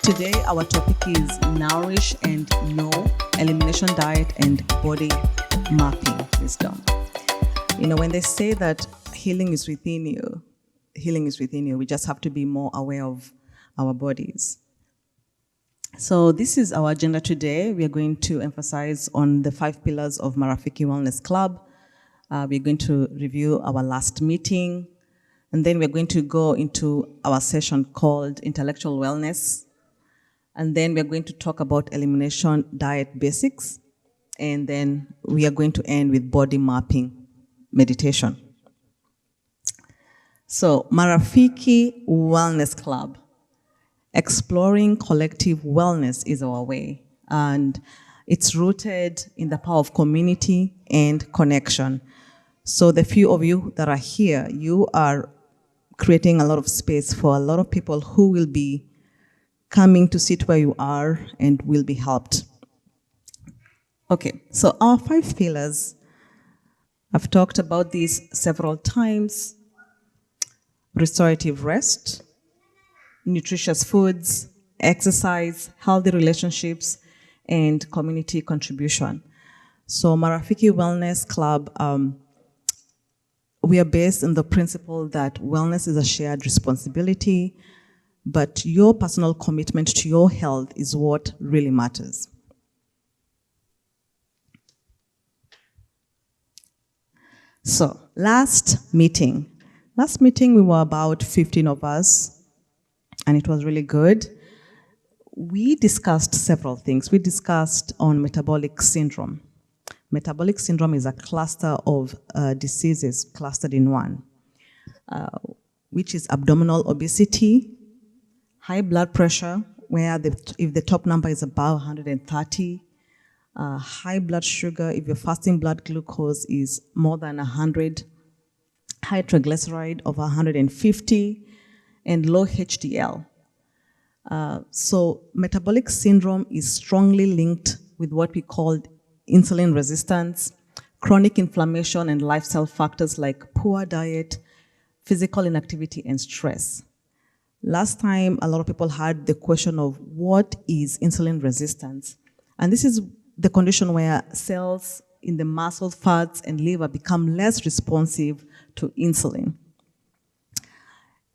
Today, our topic is Nourish and Know, Elimination Diet and Body Mapping Wisdom. When they say that healing is within you, we just have to be more aware of our bodies. So this is our agenda today. We are going to emphasize on the 5 pillars of Marafiki Wellness Club. We're going to review our last meeting, and then we're going to go into our session called Intellectual Wellness. And then we're going to talk about elimination diet basics. And then we are going to end with body mapping meditation. So, Marafiki Wellness Club. Exploring collective wellness is our way. And it's rooted in the power of community and connection. So the few of you that are here, you are creating a lot of space for a lot of people who will be coming to sit where you are and will be helped. Okay, so our 5 pillars, I've talked about these several times. Restorative rest, nutritious foods, exercise, healthy relationships, and community contribution. So Marafiki Wellness Club, we are based on the principle that wellness is a shared responsibility, but your personal commitment to your health is what really matters. So, last meeting we were about 15 of us, and it was really good. We discussed several things. We discussed on metabolic syndrome. Metabolic syndrome is a cluster of diseases clustered in one, which is abdominal obesity, high blood pressure, where if the top number is above 130, high blood sugar, if your fasting blood glucose is more than 100, high triglyceride of 150, and low HDL. So metabolic syndrome is strongly linked with what we call insulin resistance, chronic inflammation, and lifestyle factors like poor diet, physical inactivity, and stress. Last time, a lot of people had the question of what is insulin resistance? And this is the condition where cells in the muscle, fats, and liver become less responsive to insulin.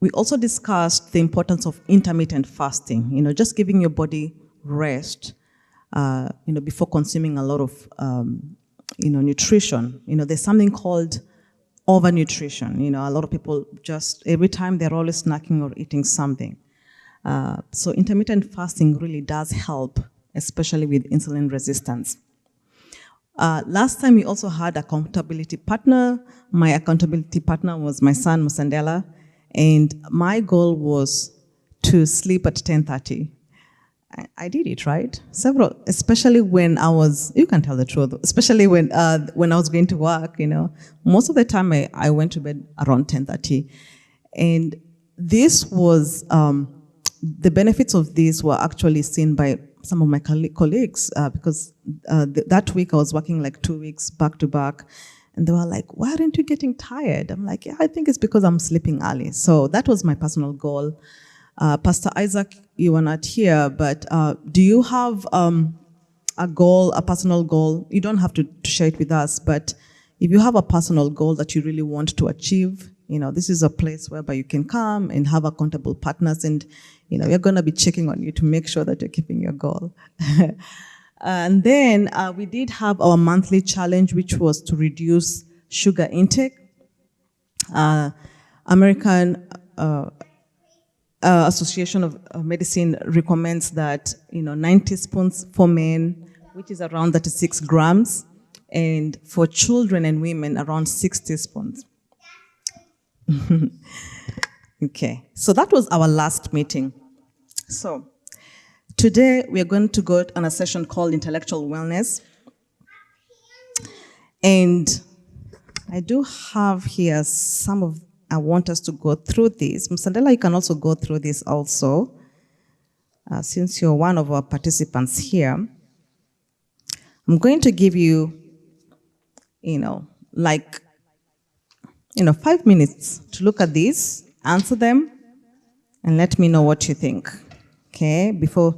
We also discussed the importance of intermittent fasting, just giving your body rest, before consuming a lot of, nutrition. There's something called overnutrition. A lot of people just, every time they're always snacking or eating something. So intermittent fasting really does help, especially with insulin resistance. Last time we also had accountability partner. My accountability partner was my son, Musandela, and my goal was to sleep at 10:30. I did it, right? Especially when I was, you can tell the truth, especially when I was going to work, most of the time I went to bed around 10:30. And this was, the benefits of this were actually seen by some of my colleagues because that week I was working like 2 weeks back to back. And they were like, why aren't you getting tired? I'm like, yeah, I think it's because I'm sleeping early. So that was my personal goal. Pastor Isaac, you were not here, but do you have a goal, a personal goal? You don't have to share it with us, but if you have a personal goal that you really want to achieve, this is a place whereby you can come and have accountable partners, and we're going to be checking on you to make sure that you're keeping your goal. And then we did have our monthly challenge, which was to reduce sugar intake. American Association of Medicine recommends that 9 teaspoons for men, which is around 36 grams, and for children and women around 6 teaspoons. Okay, so that was our last meeting. So today we are going to go on a session called Intellectual Wellness, and I do have here I want us to go through this. Musandela, you can also go through this also, since you're one of our participants here. I'm going to give you, 5 minutes to look at these, answer them, and let me know what you think. Okay, before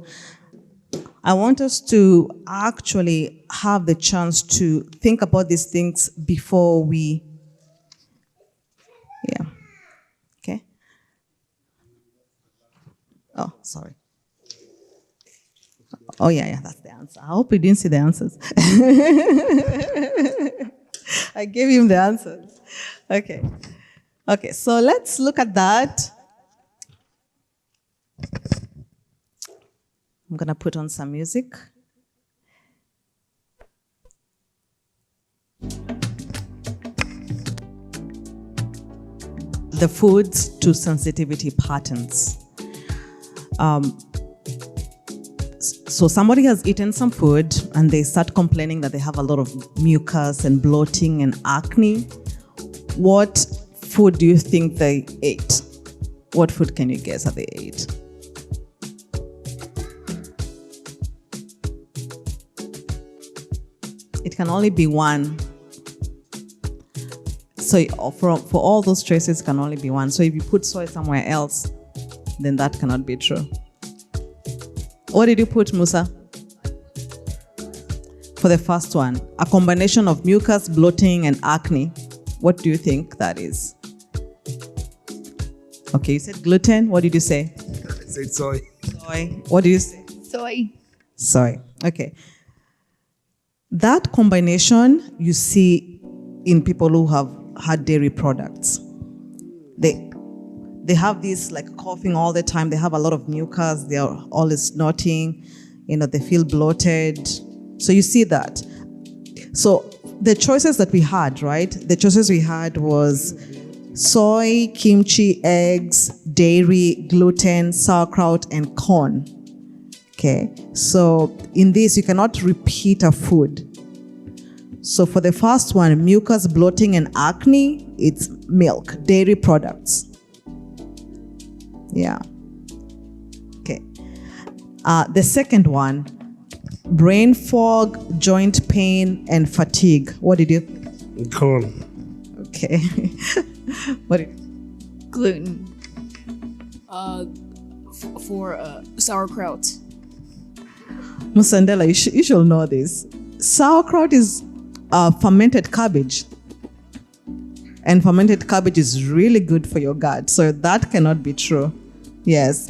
I want us to actually have the chance to think about these things before we, yeah. Okay. Oh, sorry. Oh, yeah, that's the answer. I hope you didn't see the answers. I gave him the answers. Okay, so let's look at that. I'm going to put on some music. The foods to sensitivity patterns. So somebody has eaten some food and they start complaining that they have a lot of mucus and bloating and acne. What food do you think they ate? What food can you guess that they ate? It can only be one. So for all those choices, it can only be one. So if you put soy somewhere else, then that cannot be true. What did you put, Musa? For the first one, a combination of mucus, bloating, and acne. What do you think that is? Okay, you said gluten. What did you say? I said soy. Soy. What did you say? Soy. Soy. Okay. That combination you see in people who have had dairy products. They have this like coughing all the time. They have a lot of mucus. They are always snorting. They feel bloated. So you see that. So the choices that we had, right? The choices we had was soy, kimchi, eggs, dairy, gluten, sauerkraut, and corn. Okay. So in this, you cannot repeat a food. So for the first one, mucus, bloating, and acne, it's milk, dairy products. Yeah. Okay. The second one, brain fog, joint pain, and fatigue. What did you? Corn. Okay. What did? Gluten. For sauerkraut. Musandela, you should know this. Sauerkraut is fermented cabbage. And fermented cabbage is really good for your gut. So that cannot be true. Yes.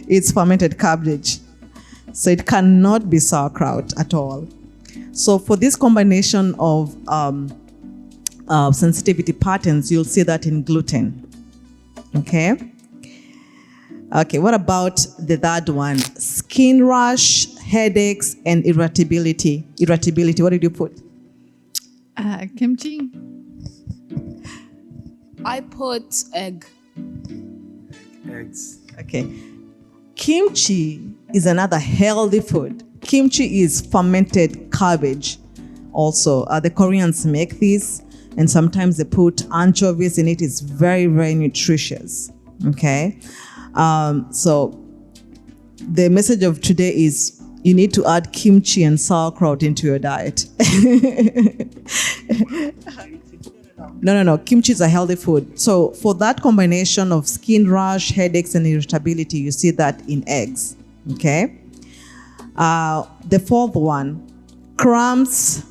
It's fermented cabbage. So it cannot be sauerkraut at all. So for this combination of sensitivity patterns, you'll see that in gluten. Okay. Okay, what about the third one? Skin rash, headaches, and irritability. Irritability, what did you put? Kimchi. I put egg. Eggs. Okay. Kimchi is another healthy food. Kimchi is fermented cabbage. Also, the Koreans make this, and sometimes they put anchovies in it. It's very, very nutritious. Okay. So the message of today is you need to add kimchi and sauerkraut into your diet. No. Kimchi is a healthy food. So for that combination of skin rash, headaches, and irritability, you see that in eggs. Okay. The fourth one, cramps,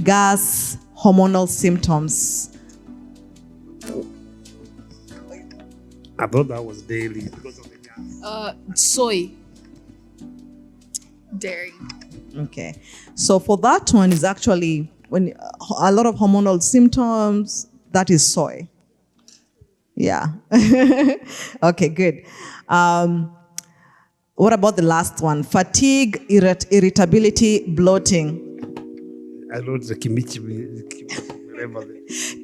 gas, hormonal symptoms. I thought that was daily because of the gas. Soy. Dairy. Okay. So for that one is actually when a lot of hormonal symptoms, that is soy. Yeah. Okay, good. What about the last one? Fatigue, irritability, bloating. I wrote the kimchi, whatever.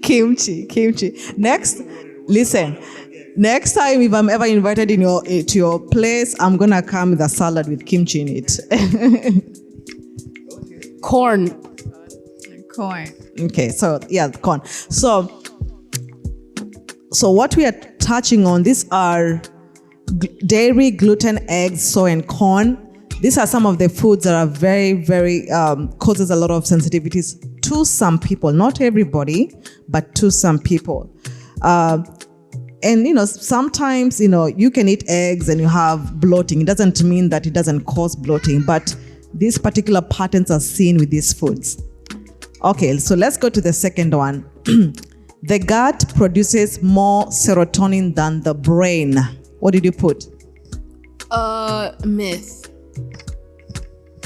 Kimchi. Next, listen. Next time, if I'm ever invited to your place, I'm gonna come with a salad with kimchi in it. Corn. Okay, so yeah, corn. So what we are touching on, these are dairy, gluten, eggs, soy, and corn. These are some of the foods that are very, very causes a lot of sensitivities to some people. Not everybody, but to some people. And, sometimes, you can eat eggs and you have bloating. It doesn't mean that it doesn't cause bloating, but these particular patterns are seen with these foods. Okay, so let's go to the second one. The gut produces more serotonin than the brain. What did you put? Myth.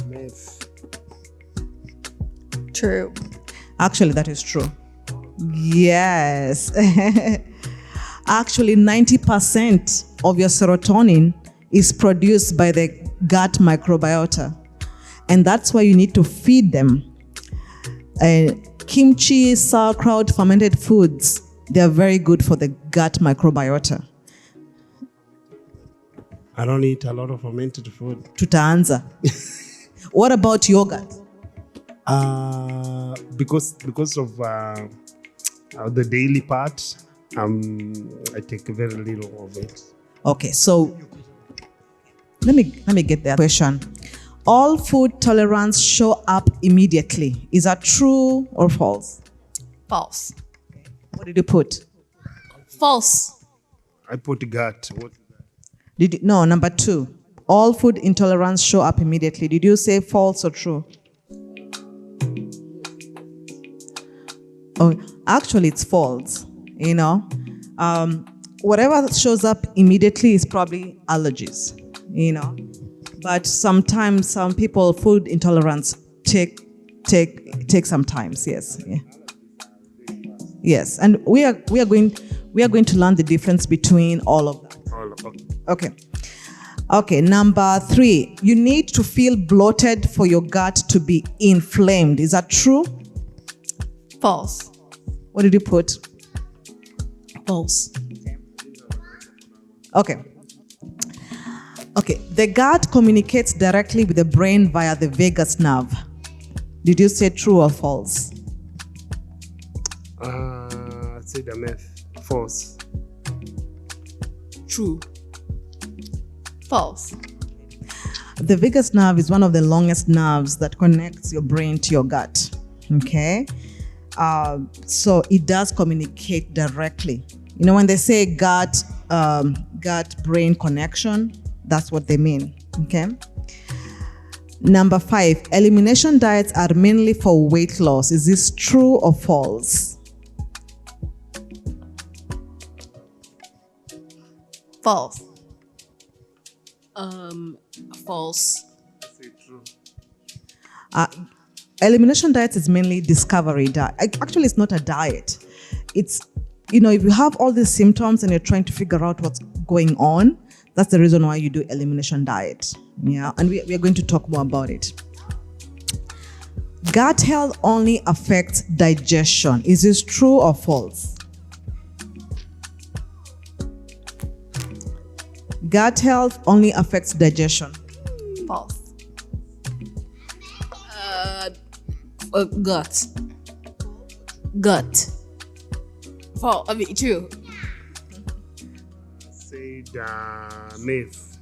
Myth. True. Actually, that is true. Yes. Actually, 90% of your serotonin is produced by the gut microbiota. And that's why you need to feed them. Kimchi, sauerkraut, fermented foods, they are very good for the gut microbiota. I don't eat a lot of fermented food. Tutaanza. What about yogurt? Because of the daily part, I take very little of it. Okay, so let me get that question. All food tolerance show up immediately. Is that true or false? False. What did you put? False. I put gut. What is that? No, number 2. All food intolerance show up immediately. Did you say false or true? Oh, actually, it's false. Whatever shows up immediately is probably allergies. But sometimes some people food intolerance take some times. Yes, yeah. Yes, and we are going to learn the difference between all of that. Okay. Number 3, you need to feel bloated for your gut to be inflamed. Is that true? False. What did you put? False. Okay. The gut communicates directly with the brain via the vagus nerve. Did you say true or false? I'd say the myth. False. True. False. The vagus nerve is one of the longest nerves that connects your brain to your gut. Okay? So it does communicate directly. When they say gut-brain connection, that's what they mean. Okay? Number 5, elimination diets are mainly for weight loss. Is this true or false? False. False. Say true. Elimination diets is mainly discovery diet. Actually, it's not a diet. It's, if you have all these symptoms and you're trying to figure out what's going on, that's the reason why you do elimination diet. Yeah, and we are going to talk more about it. Gut health only affects digestion. Is this true or false? Gut health only affects digestion. False. Gut. False. True. Say the myth.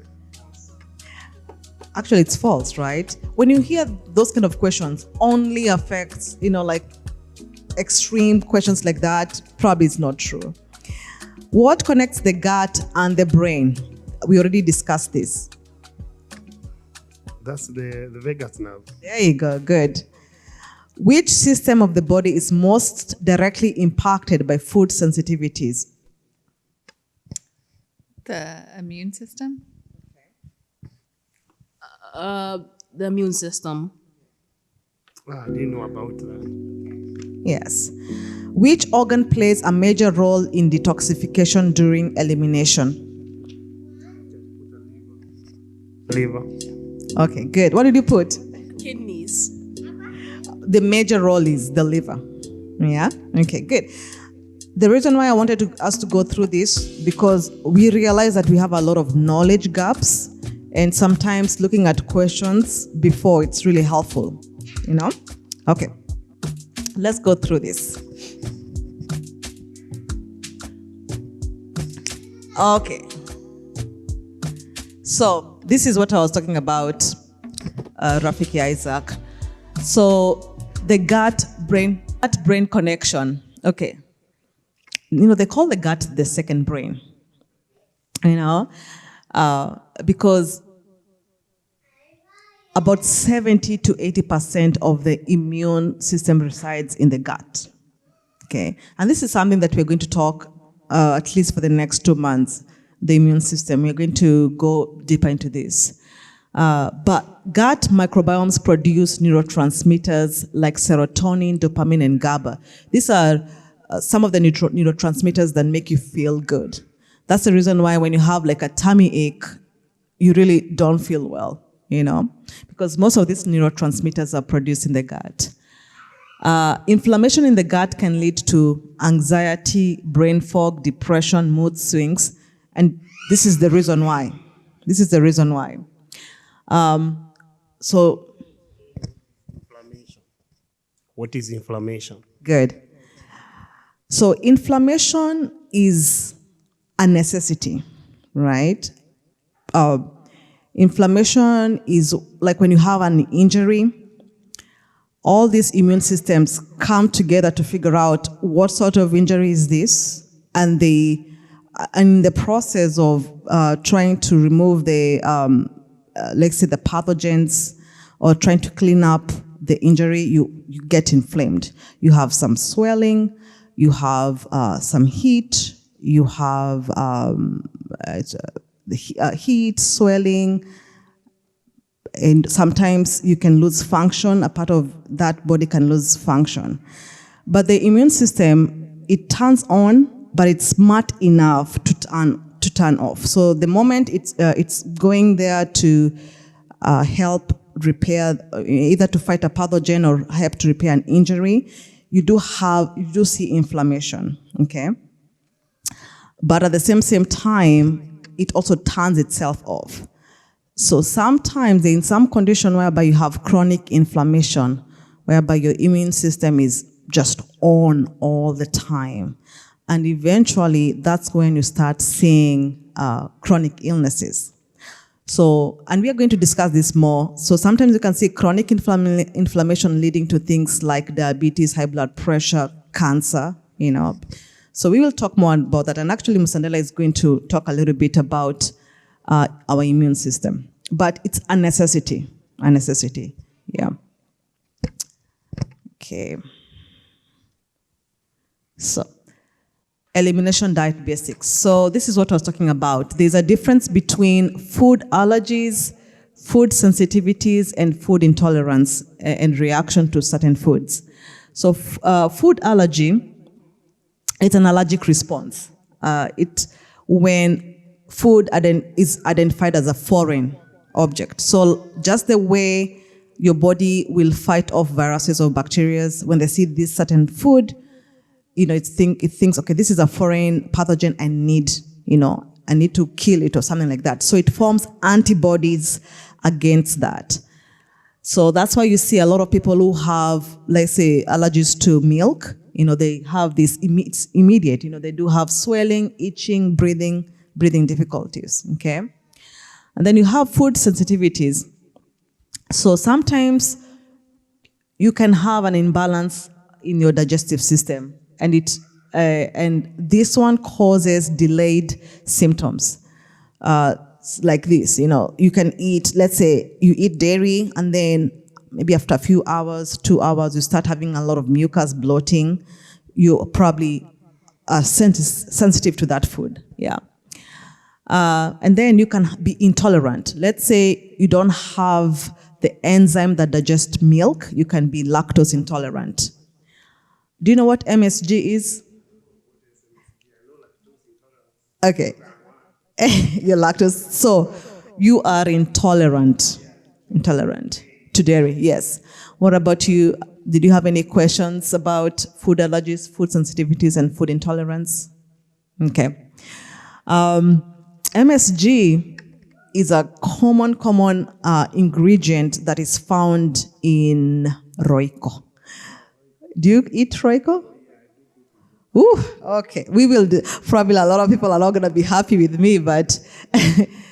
Actually, it's false, right? When you hear those kind of questions, only affects, like extreme questions like that, probably it's not true. What connects the gut and the brain? We already discussed this. That's the vagus nerve. There you go, good. Which system of the body is most directly impacted by food sensitivities? The immune system? The immune system. I didn't know about that. Yes. Which organ plays a major role in detoxification during elimination? Liver. Okay, good. What did you put? Kidneys. The major role is the liver. Yeah? Okay, good. The reason why I wanted us to go through this, because we realize that we have a lot of knowledge gaps, and sometimes looking at questions before, it's really helpful. Okay. Let's go through this. Okay. So this is what I was talking about, Rafiki Isaac. So the gut-brain connection. Okay. they call the gut the second brain, because about 70 to 80% of the immune system resides in the gut. Okay, and this is something that we're going to talk at least for the next 2 months. The immune system. We're going to go deeper into this. But gut microbiomes produce neurotransmitters like serotonin, dopamine, and GABA. These are some of the neurotransmitters that make you feel good. That's the reason why when you have like a tummy ache, you really don't feel well, because most of these neurotransmitters are produced in the gut. Inflammation in the gut can lead to anxiety, brain fog, depression, mood swings, and this is the reason why. So, Inflammation. What is inflammation? Good. So inflammation is a necessity, right? Inflammation is like when you have an injury, all these immune systems come together to figure out what sort of injury is this, and in the process of trying to remove the, let's say, the pathogens, or trying to clean up the injury, you get inflamed. You have some swelling, you have some heat, you have heat, swelling, and sometimes you can lose function. A part of that body can lose function. But the immune system, it turns on, but it's smart enough to turn off. So the moment it's going there to help repair, either to fight a pathogen or help to repair an injury, you do see inflammation, okay? But at the same time, it also turns itself off. So sometimes in some condition whereby you have chronic inflammation, whereby your immune system is just on all the time, and eventually that's when you start seeing chronic illnesses. So, and we are going to discuss this more. So sometimes you can see chronic inflammation leading to things like diabetes, high blood pressure, cancer, So we will talk more about that. And actually, Musandela is going to talk a little bit about our immune system. But it's a necessity, yeah. Okay. So, elimination diet basics. So this is what I was talking about. There's a difference between food allergies, food sensitivities, and food intolerance and reaction to certain foods. So food allergy, it's an allergic response. When food is identified as a foreign object. So just the way your body will fight off viruses or bacteria when they see this certain food, it thinks, okay, this is a foreign pathogen, I need to kill it or something like that. So it forms antibodies against that. So that's why you see a lot of people who have, let's say, allergies to milk. They have this immediate, they do have swelling, itching, breathing difficulties, okay? And then you have food sensitivities. So sometimes you can have an imbalance in your digestive system, and this one causes delayed symptoms. Like this, you can eat, let's say you eat dairy, and then maybe after a few hours, 2 hours, you start having a lot of mucus, bloating. You probably are sensitive to that food, yeah. And then you can be intolerant. Let's say you don't have the enzyme that digests milk, you can be lactose intolerant. Do you know what MSG is? Okay. You're lactose. So you are intolerant to dairy, yes. What about you? Did you have any questions about food allergies, food sensitivities, and food intolerance? Okay. MSG is a common ingredient that is found in Roiko. Do you eat Roiko? Ooh, okay. We will do. Probably a lot of people are not going to be happy with me, but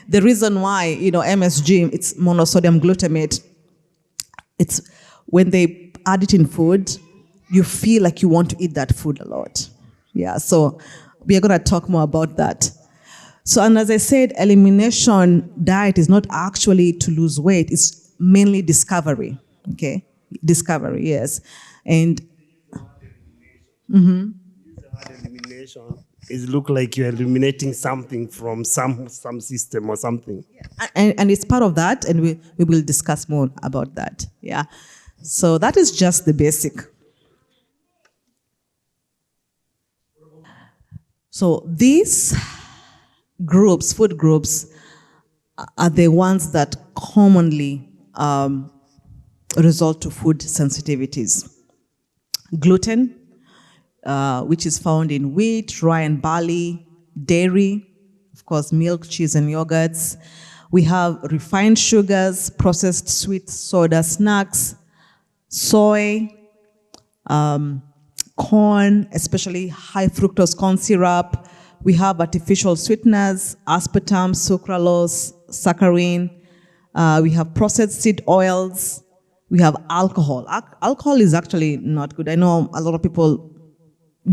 the reason why, MSG, it's monosodium glutamate, it's when they add it in food, you feel like you want to eat that food a lot. Yeah, so we are going to talk more about that. So, and as I said, elimination diet is not actually to lose weight, it's mainly discovery. Okay? Discovery, yes. And Elimination is look like you're eliminating something from some system or something. and it's part of that, and we will discuss more about that. Yeah. So that is just the basic. So these groups, food groups, are the ones that commonly result to food sensitivities. Gluten, which is found in wheat, rye and barley, dairy, of course, milk, cheese, and yogurts. We have refined sugars, processed sweet soda snacks, soy, corn, especially high fructose corn syrup. We have artificial sweeteners, aspartame, sucralose, saccharin. We have processed seed oils. We have alcohol. Alcohol is actually not good. I know a lot of people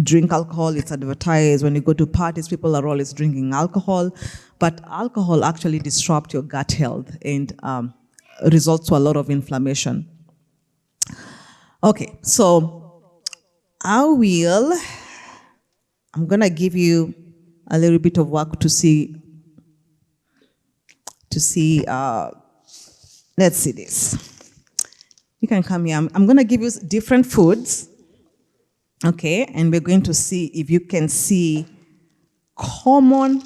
drink alcohol. It's advertised. When you go to parties, people are always drinking alcohol. But alcohol actually disrupts your gut health and results to a lot of inflammation. Okay, so I'm gonna give you a little bit of work to see, let's see this. You can come here. I'm gonna give you different foods, okay? And we're going to see if you can see common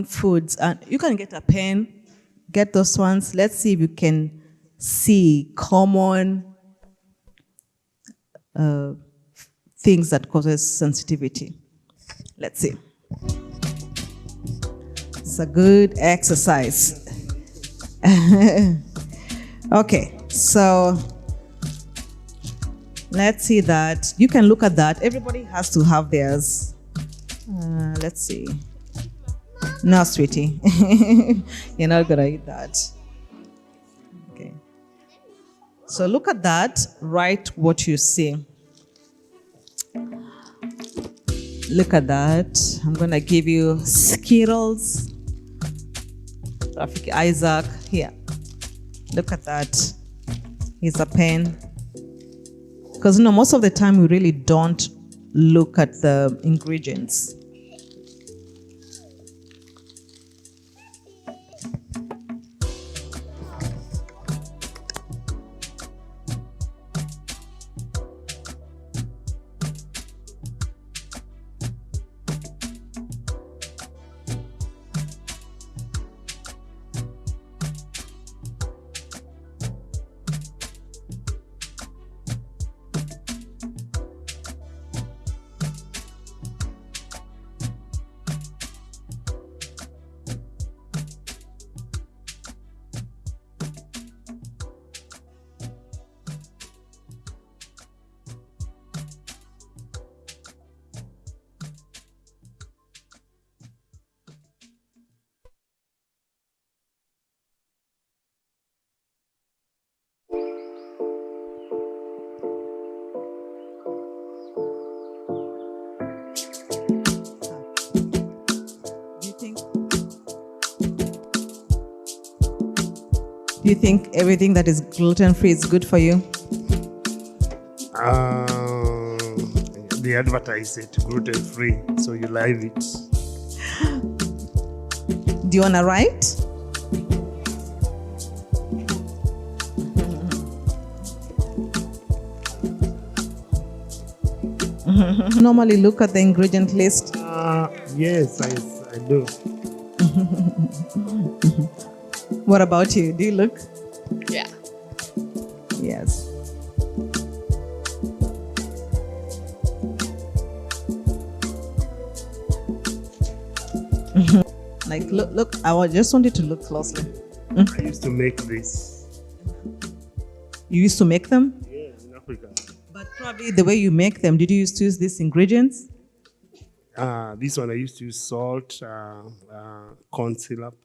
foods. And you can get a pen, get those ones. Let's see if you can see common things that causes sensitivity. Let's see. It's a good exercise. Okay, so let's see that. You can look at that. Everybody has to have theirs. Let's see. No, sweetie. You're not gonna eat that. Okay. So look at that, write what you see. Look at that. I'm gonna give you Skittles. Rafiki Isaac, here. Look at that. Here's a pen. Because most of the time we really don't look at the ingredients. Do you think everything that is gluten-free is good for you? They advertise it gluten-free, so you like it. Do you want to write? Normally look at the ingredient list. Yes, I do. What about you? Do you look? Yeah. Yes. Like, look, I just wanted to look closely. I used to make this. You used to make them? Yeah, in Africa. But probably the way you make them, did you used to use these ingredients? This one I used to use salt, corn syrup,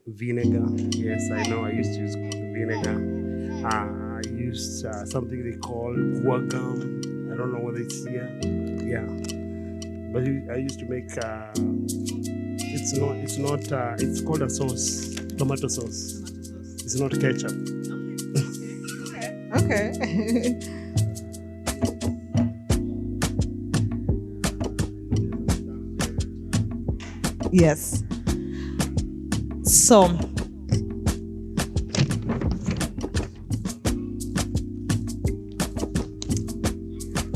vinegar. Yes, I know I used to use vinegar. I used use something they call guagam. I don't know whether it's here. Yeah, but I used to make. It's called a sauce, tomato sauce. It's not ketchup. Okay. Yes. So,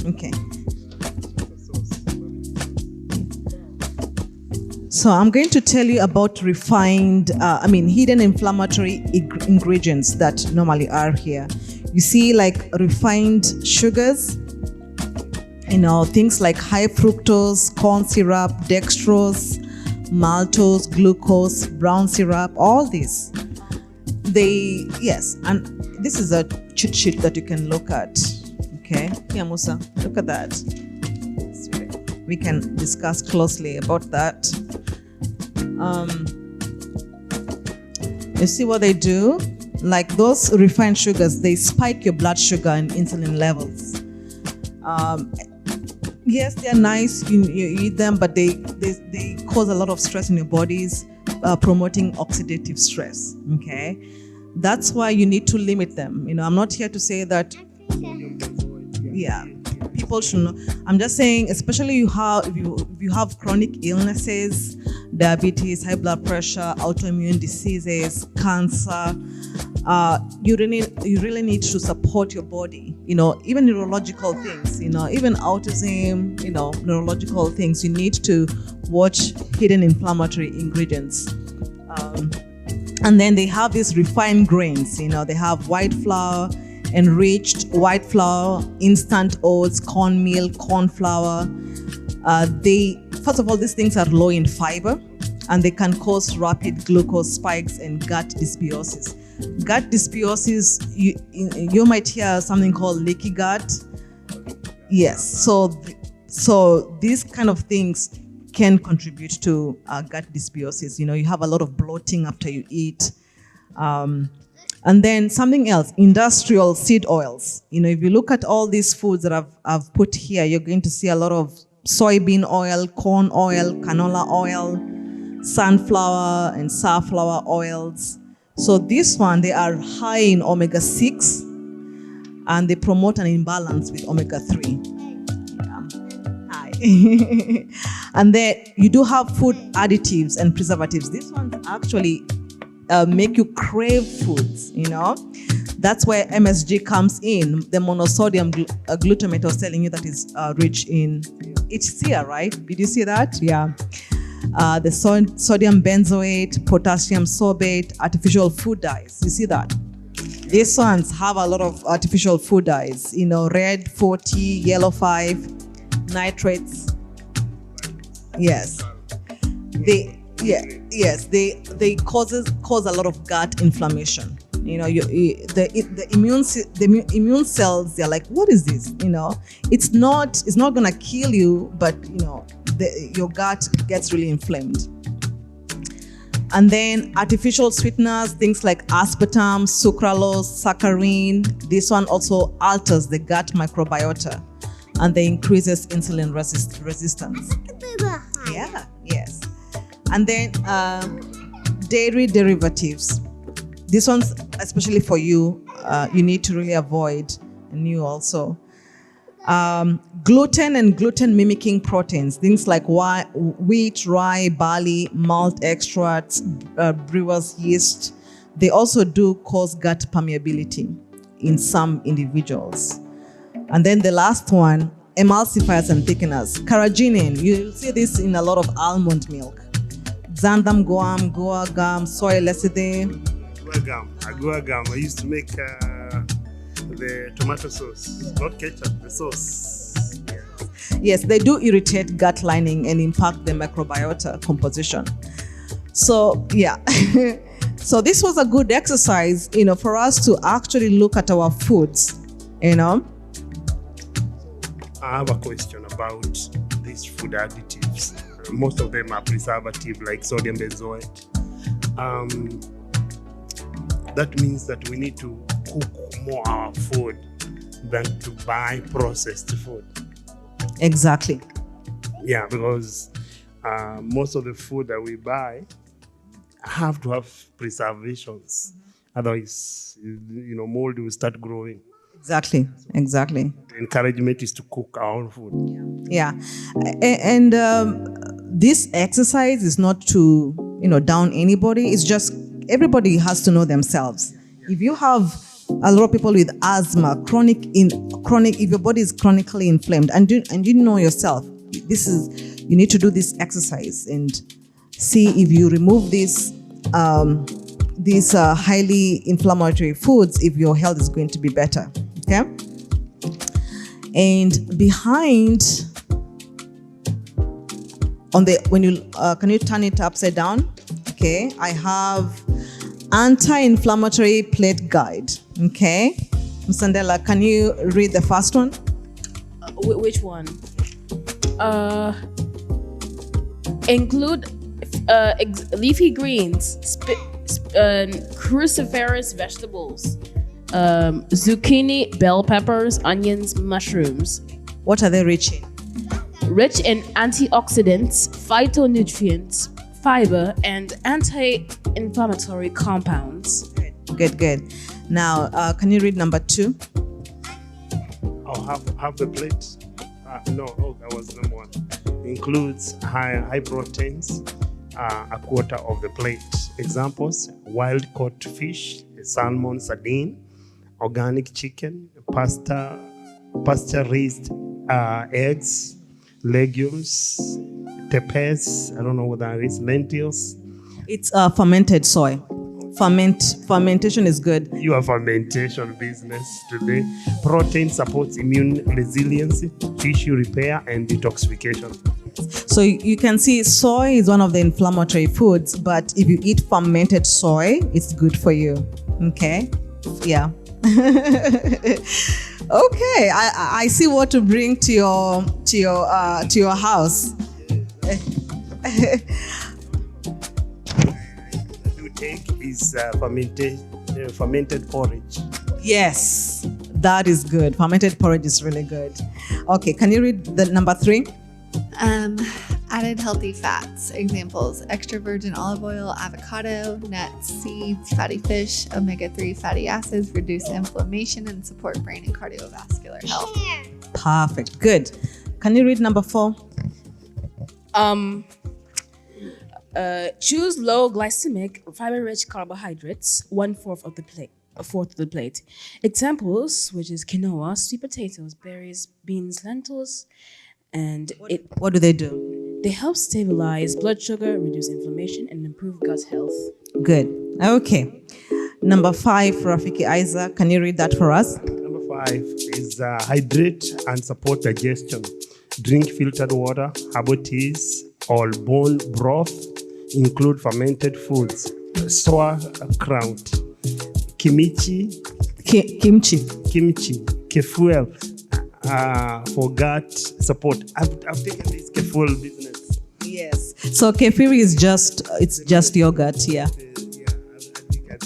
okay. So I'm going to tell you about refined, hidden inflammatory ingredients that normally are here. You see, like refined sugars, things like high fructose, corn syrup, dextrose, maltose, glucose, brown syrup, all these. And this is a cheat sheet that you can look at. Okay, here, Musa, look at that. We can discuss closely about that. You see what they do? Like those refined sugars, they spike your blood sugar and insulin levels. Yes, they're nice, you eat them, but they cause a lot of stress in your bodies, promoting oxidative stress, okay? That's why you need to limit them. I'm not here to say that, people should know. I'm just saying, especially if you have chronic illnesses, diabetes, high blood pressure, autoimmune diseases, cancer, you really need to support your body. Even neurological things, even autism, neurological things, you need to watch hidden inflammatory ingredients. And then they have these refined grains, they have white flour, enriched white flour, instant oats, cornmeal, corn flour. First of all, these things are low in fiber, and they can cause rapid glucose spikes and gut dysbiosis. Gut dysbiosis, you might hear something called leaky gut. Yes, so these kind of things can contribute to gut dysbiosis. You have a lot of bloating after you eat. And then something else, industrial seed oils. If you look at all these foods that I've put here, you're going to see a lot of soybean oil, corn oil, canola oil, sunflower and safflower oils. So this one, they are high in omega-6, and they promote an imbalance with omega-3. Hi. And then you do have food additives and preservatives. These ones actually make you crave foods, That's where MSG comes in. The monosodium glutamate was telling you that is rich in HCl, right? Did you see that? Yeah. The sodium benzoate, potassium sorbate, artificial food dyes. You see that? These ones have a lot of artificial food dyes, red 40, yellow 5, nitrates. Yes. They cause a lot of gut inflammation. The immune cells, they're like, what is this? It's not gonna kill you, but your gut gets really inflamed. And then artificial sweeteners, things like aspartame, sucralose, saccharin. This one also alters the gut microbiota, and they increases insulin resistance. Yeah, yes. And then dairy derivatives. This one's especially for you. You need to really avoid, and you also. Gluten and gluten mimicking proteins, things like wheat, rye, barley, malt extracts, brewer's yeast. They also do cause gut permeability in some individuals. And then the last one, emulsifiers and thickeners. Carrageenan, you'll see this in a lot of almond milk. Xanthan gum, guar gum, soy lecithin. Guar gum. I used to make the tomato sauce, not ketchup, the sauce. Yes, they do irritate gut lining and impact the microbiota composition. So, yeah. So this was a good exercise, for us to actually look at our foods, I have a question about these food additives. Most of them are preservative, like sodium benzoate. That means that we need to cook more our food than to buy processed food. Exactly. Yeah, because most of the food that we buy have to have preservations. Otherwise, mold will start growing. Exactly. The encouragement is to cook our own food. Yeah. And this exercise is not to, down anybody. It's just everybody has to know themselves. If you have a lot of people with asthma, chronic, if your body is chronically inflamed, and you know yourself, you need to do this exercise and see if you remove these highly inflammatory foods, if your health is going to be better. Okay. And behind can you turn it upside down? Okay, I have anti-inflammatory plate guide. Okay, Msandela, can you read the first one? Which one? Include leafy greens, cruciferous vegetables, zucchini, bell peppers, onions, mushrooms. What are they rich in? Rich in antioxidants, phytonutrients, fiber, and anti-inflammatory compounds. Good. Now, can you read number 2? I'll have the plate. That was number 1. Includes high proteins, a quarter of the plate. Examples: wild caught fish, salmon, sardine, organic chicken, pasture-raised eggs, legumes, peppers, I don't know what that is, lentils. It's fermented soy. Fermentation is good. Your fermentation business today. Protein supports immune resiliency, tissue repair, and detoxification. So you can see soy is one of the inflammatory foods, but if you eat fermented soy, it's good for you. Okay? Yeah. Okay, I see what to bring to your house. You take is fermented porridge. Yes, that is good. Fermented porridge is really good. Okay, can you read the number 3? Added healthy fats. Examples: extra virgin olive oil, avocado, nuts, seeds, fatty fish, omega-3 fatty acids, reduce inflammation and support brain and cardiovascular health. Perfect. Good. Can you read number 4? Choose low glycemic, fiber-rich carbohydrates, 1/4 of the plate. A fourth of the plate. Examples, which is quinoa, sweet potatoes, berries, beans, lentils, and What do they do? they help stabilize blood sugar, reduce inflammation, and improve gut health. Good. Okay. Number 5, Rafiki Isaac, can you read that for us? Number 5 is hydrate and support digestion. Drink filtered water, herbal teas, or bone broth. Include fermented foods, sauerkraut, kimchi, kefir, for gut support. I've taken this kefir business. Yes. So kefir is just yogurt, yeah.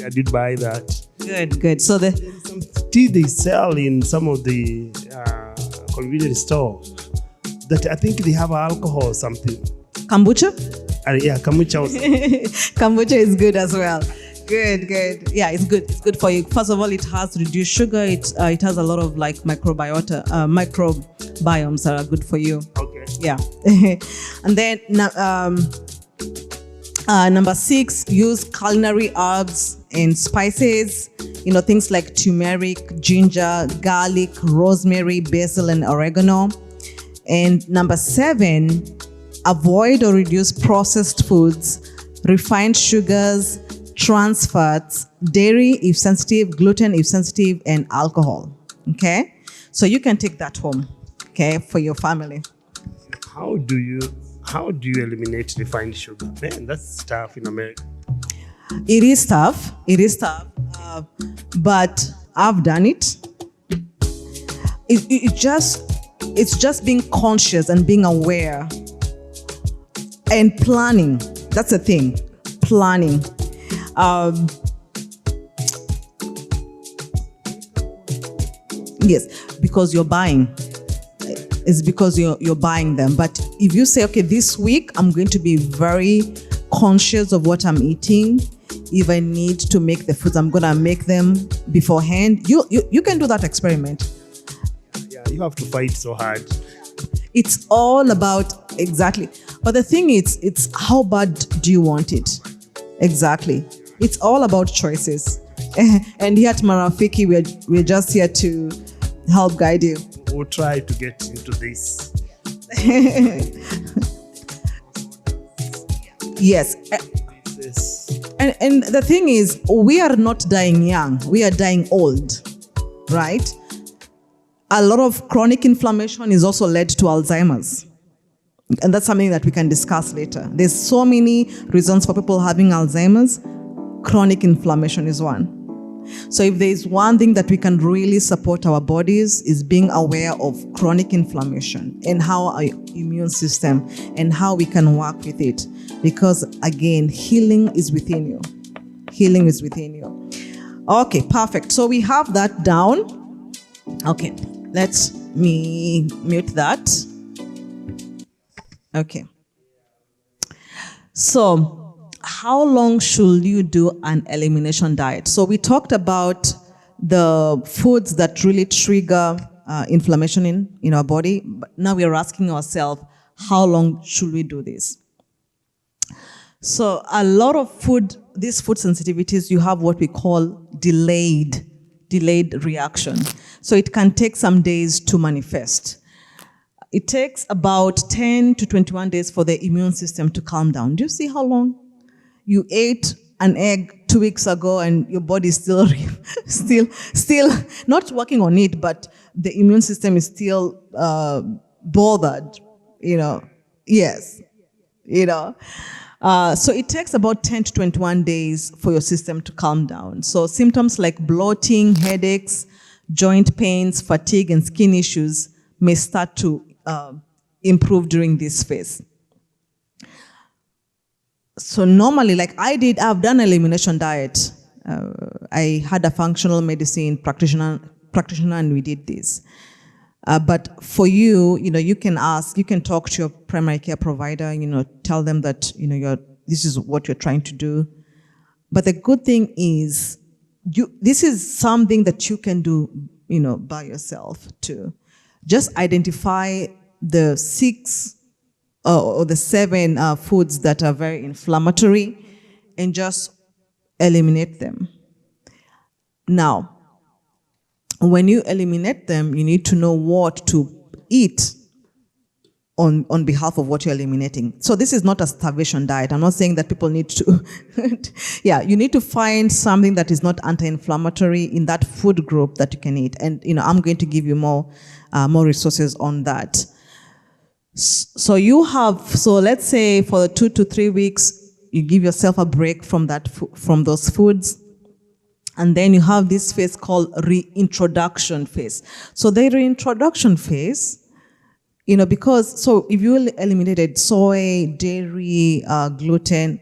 I did buy that. Good. So There's some tea they sell in some of the convenience stores that I think they have alcohol or something. kombucha? Yeah, kombucha also. Kombucha is good as well. Good. Yeah, it's good. It's good for you. First of all, it has reduced sugar. It has a lot of microbiomes that are good for you. Okay. Yeah. And then number 6, use culinary herbs and spices. Things like turmeric, ginger, garlic, rosemary, basil, and oregano. And number 7, avoid or reduce processed foods, refined sugars, trans fats, dairy if sensitive, gluten if sensitive, and alcohol. Okay? So you can take that home, okay, for your family. How do you eliminate refined sugar? Man, that's tough in America. It is tough, but I've done it. It's just being conscious and being aware and planning. That's the thing, planning. Yes, because you're buying. It's because you're buying them. But if you say, okay, this week I'm going to be very conscious of what I'm eating. If I need to make the foods, I'm gonna make them beforehand. You can do that experiment. Yeah, you have to fight so hard. It's all about, exactly. But the thing is, it's how bad do you want it? Exactly. It's all about choices. And here at Marafiki, we're just here to help guide you. We'll try to get into this. Yes. This. And the thing is, we are not dying young. We are dying old, right? A lot of chronic inflammation is also led to Alzheimer's. And that's something that we can discuss later. There's so many reasons for people having Alzheimer's. Chronic inflammation is one. So if there's one thing that we can really support our bodies is being aware of chronic inflammation and how our immune system and how we can work with it. Because again, healing is within you. Healing is within you. Okay, perfect. So we have that down. Okay, let me mute that. Okay. So how long should you do an elimination diet? So we talked about the foods that really trigger inflammation in our body. But now we are asking ourselves, how long should we do this? So a lot of these food sensitivities, you have what we call delayed reaction. So it can take some days to manifest. It takes about 10 to 21 days for the immune system to calm down. Do you see how long? You ate an egg 2 weeks ago and your body is still not working on it, but the immune system is still bothered, Yes, So it takes about 10 to 21 days for your system to calm down. So symptoms like bloating, headaches, joint pains, fatigue, and skin issues may start to improve during this phase. So normally, like I've done elimination diet. I had a functional medicine practitioner and we did this. But for you, you can talk to your primary care provider, tell them that, this is what you're trying to do. But the good thing is, this is something that you can do, by yourself too. Just identify the 6 or the 7 foods that are very inflammatory and just eliminate them. Now, when you eliminate them, you need to know what to eat on behalf of what you're eliminating. So this is not a starvation diet. I'm not saying that people need to, you need to find something that is not anti-inflammatory in that food group that you can eat. And, I'm going to give you more resources on that. So let's say for 2 to 3 weeks, you give yourself a break from those foods. And then you have this phase called reintroduction phase. So the reintroduction phase, because, so if you eliminated soy, dairy, gluten,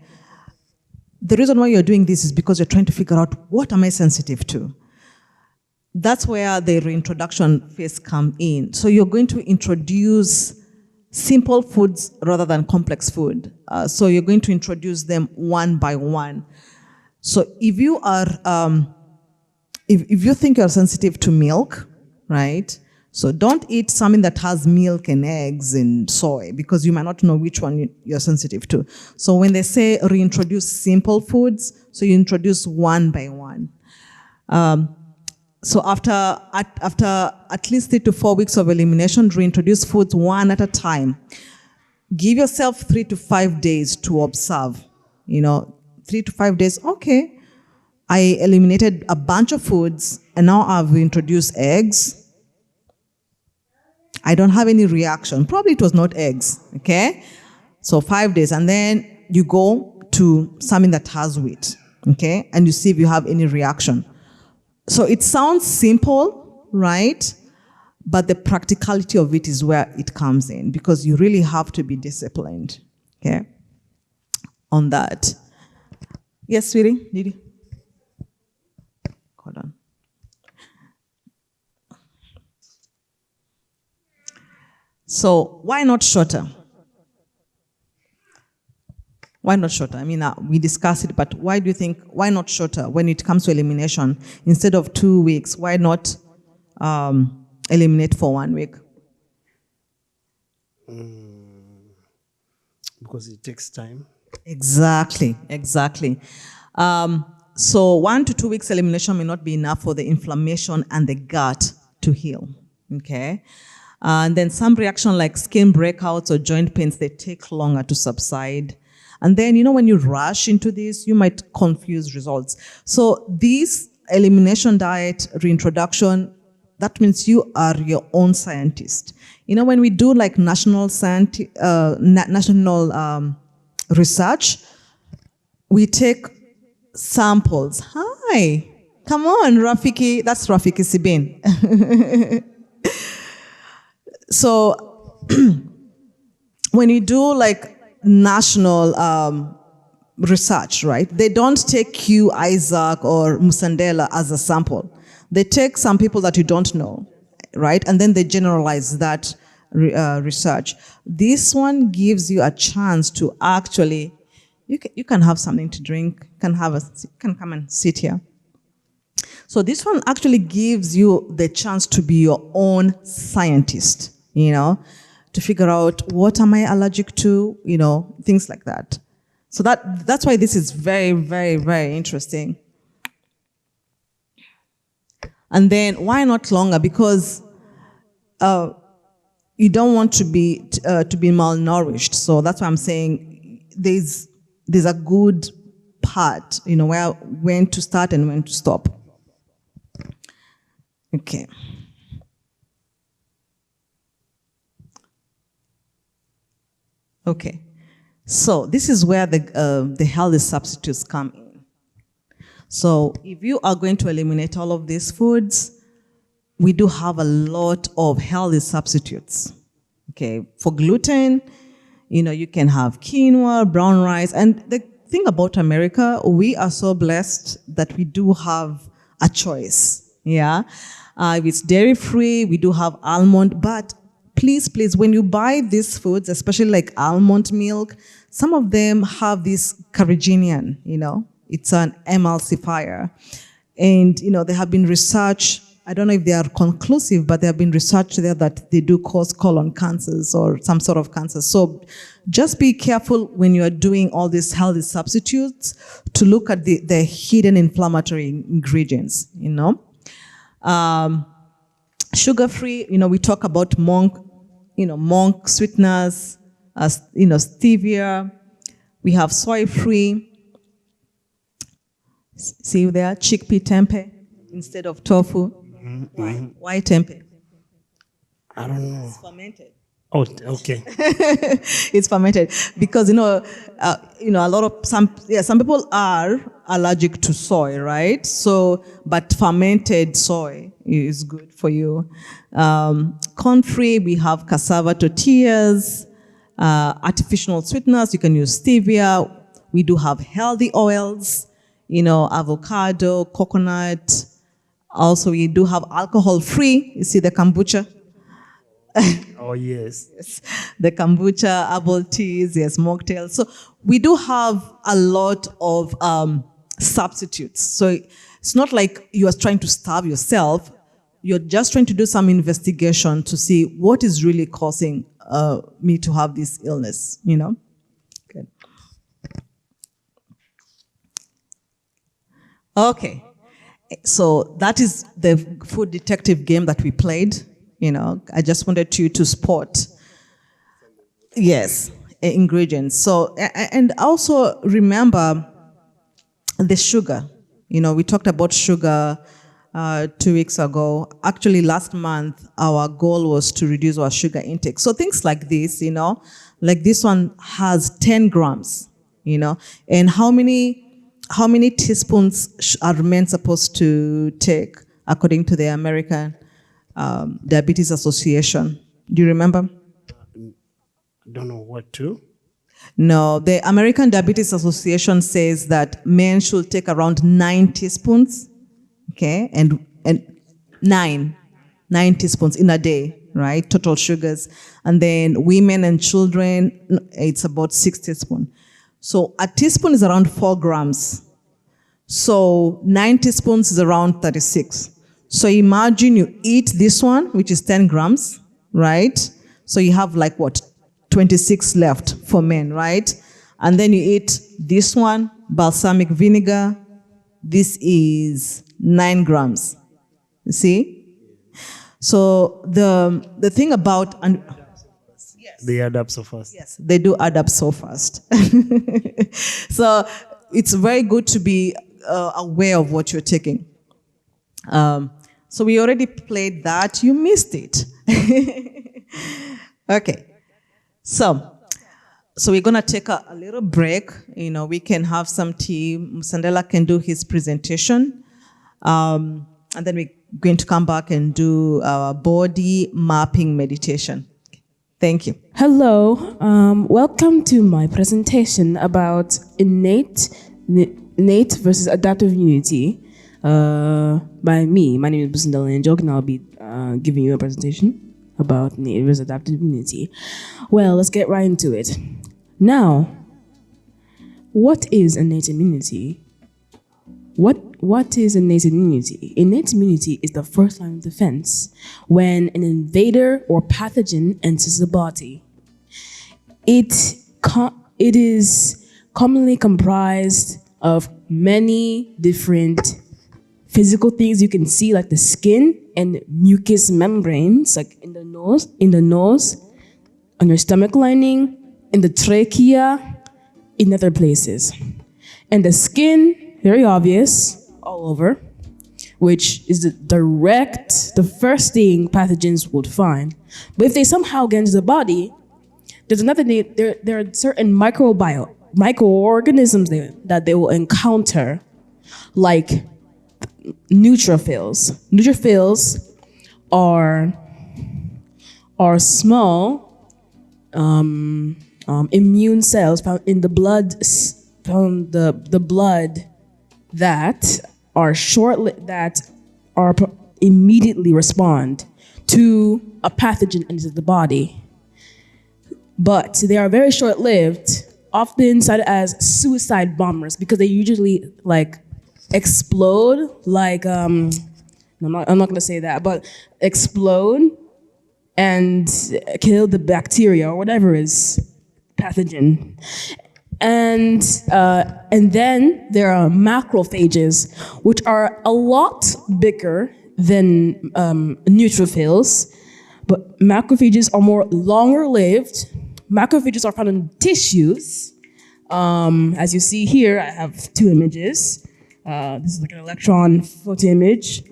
the reason why you're doing this is because you're trying to figure out, what am I sensitive to? That's where the reintroduction phase comes in. So you're going to introduce simple foods rather than complex food. So you're going to introduce them one by one. So if you are, if you think you're sensitive to milk, right? So don't eat something that has milk and eggs and soy, because you might not know which one you're sensitive to. So when they say reintroduce simple foods, so you introduce one by one. So after at least 3 to 4 weeks of elimination, reintroduce foods one at a time. Give yourself 3 to 5 days to observe. 3 to 5 days, okay. I eliminated a bunch of foods and now I've introduced eggs. I don't have any reaction. Probably it was not eggs, okay? So 5 days, and then you go to something that has wheat, okay? And you see if you have any reaction. So it sounds simple, right? But the practicality of it is where it comes in, because you really have to be disciplined, okay? On that. Yes, sweetie? Didi? Hold on. So why not shorter? Why not shorter? I mean, we discussed it, but why do you think, why not shorter when it comes to elimination? Instead of 2 weeks, why not eliminate for 1 week? Because it takes time. Exactly. So 1 to 2 weeks elimination may not be enough for the inflammation and the gut to heal, okay? And then some reaction like skin breakouts or joint pains, they take longer to subside. And then, when you rush into this, you might confuse results. So this elimination diet reintroduction, that means you are your own scientist. When we do like national research, we take samples. Hi, come on, Rafiki. That's Rafiki Sibin. So when you do like national research, right? They don't take Q, Isaac, or Musandela as a sample. They take some people that you don't know, right? And then they generalize that research. This one gives you a chance to actually, you can have something to drink, can come and sit here. So this one actually gives you the chance to be your own scientist, to figure out what am I allergic to, things like that. So that's why this is very, very, very interesting. And then why not longer? Because you don't want to be malnourished. So that's why I'm saying there's a good part, when to start and when to stop. Okay. Okay. So this is where the healthy substitutes come in. So if you are going to eliminate all of these foods, we do have a lot of healthy substitutes. Okay, for gluten, you can have quinoa, brown rice, and the thing about America, we are so blessed that we do have a choice. Yeah, if it's dairy-free, we do have almond, but please, when you buy these foods, especially like almond milk, some of them have this carrageenan, it's an emulsifier. And, there have been research, I don't know if they are conclusive, but there have been research there that they do cause colon cancers or some sort of cancer. So just be careful when you are doing all these healthy substitutes to look at the hidden inflammatory ingredients, Sugar-free, we talk about monk sweeteners, stevia. We have soy-free. See you there, chickpea tempeh instead of tofu. Why tempeh? I don't know. It's fermented. Oh, okay. It's fermented because a lot of some people are allergic to soy, right? So, but fermented soy is good for you. Corn-free, we have cassava tortillas, artificial sweeteners. You can use stevia. We do have healthy oils, avocado, coconut. Also, we do have alcohol-free. You see the kombucha. Oh, yes. Yes. The kombucha, herbal teas, yes, mocktails. So we do have a lot of substitutes. So it's not like you are trying to starve yourself. You're just trying to do some investigation to see what is really causing me to have this illness, Good. Okay. So that is the food detective game that we played. I just wanted you to spot, yes, ingredients. So, and also remember the sugar. We talked about sugar 2 weeks ago. Actually, last month, our goal was to reduce our sugar intake. So things like this, like this one has 10 grams, and how many teaspoons are men supposed to take according to the American Diabetes Association? Do you remember? I don't know what to. No, the American Diabetes Association says that men should take around 9 teaspoons, okay, and 9 teaspoons in a day. right? Total sugars. And then women and children, it's about 6 teaspoons. So a teaspoon is around 4 grams. So 9 teaspoons is around 36. So imagine you eat this one, which is 10 grams, right? So you have like what? 26 left for men, right? And then you eat this one, balsamic vinegar. This is 9 grams. You see? So the thing about... They add up so fast. Yes, they do add up so fast. So it's very good to be aware of what you're taking. So we already played that. You missed it. Okay. So we're going to take a little break. We can have some tea. Musandela can do his presentation. And then we're going to come back and do our body mapping meditation. Thank you. Hello, welcome to my presentation about innate versus adaptive immunity by me. My name is Busandala Njok, and I'll be giving you a presentation about innate versus adaptive immunity. Well, let's get right into it. Now, what is innate immunity? What is innate immunity? Innate immunity is the first line of defense when an invader or pathogen enters the body. It is commonly comprised of many different physical things you can see, like the skin and mucous membranes, like in the nose, on your stomach lining, in the trachea, in other places. And the skin, very obvious, all over, which is the first thing pathogens would find. But if they somehow get into the body, there's another thing, there are certain microorganisms there that they will encounter, like neutrophils. Neutrophils are small immune cells found in the blood, found the blood that immediately respond to a pathogen into the body. But they are very short-lived, often cited as suicide bombers because they usually explode, I'm not gonna say that, but explode and kill the bacteria or whatever is pathogen. And then there are macrophages, which are a lot bigger than neutrophils, but macrophages are more longer-lived. Macrophages are found in tissues. As you see here, I have 2 images. This is like an electron photo image.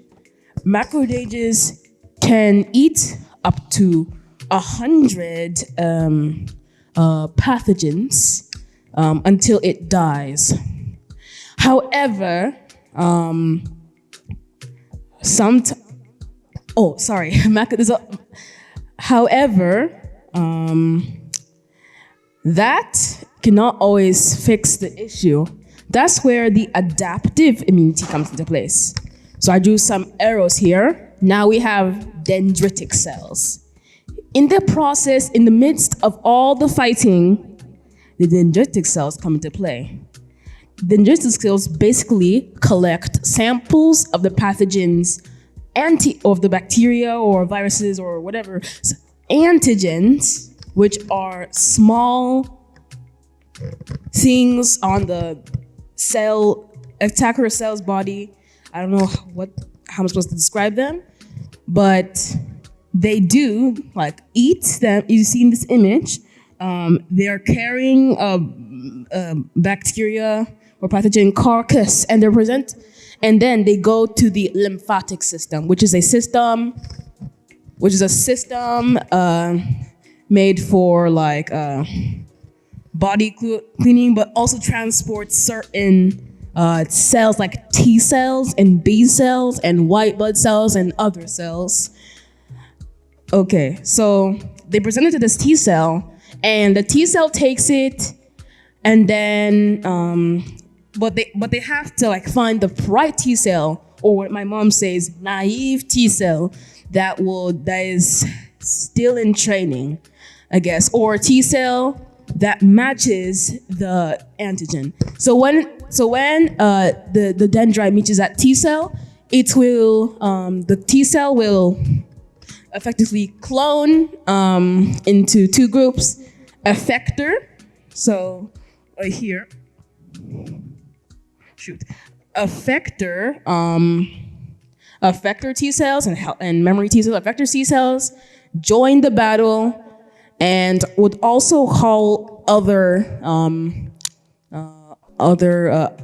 Macrophages can eat up to 100 pathogens until it dies. However, that cannot always fix the issue. That's where the adaptive immunity comes into place. So I drew some arrows here. Now we have dendritic cells. In the process, in the midst of all the fighting, the dendritic cells come into play. Dendritic cells basically collect samples of the pathogens, of the bacteria or viruses or whatever, antigens, which are small things on the attacker cell's body. I don't know how I'm supposed to describe them, but they do eat them. You see in this image, they are carrying a bacteria or pathogen carcass, and they're present, and then they go to the lymphatic system, which is a system made for body cleaning, but also transports certain cells like T cells and B cells and white blood cells and other cells. Okay, so they present it to this T cell, and the T cell takes it, and then but they have to find the right T cell, or what my mom says, naive T cell that is still in training, I guess, or a T cell that matches the antigen. So when the dendrite meets that T cell, it will the T cell will effectively clone into two groups: effector, so right here, effector T cells and memory T cells. Effector T cells join the battle and would also call other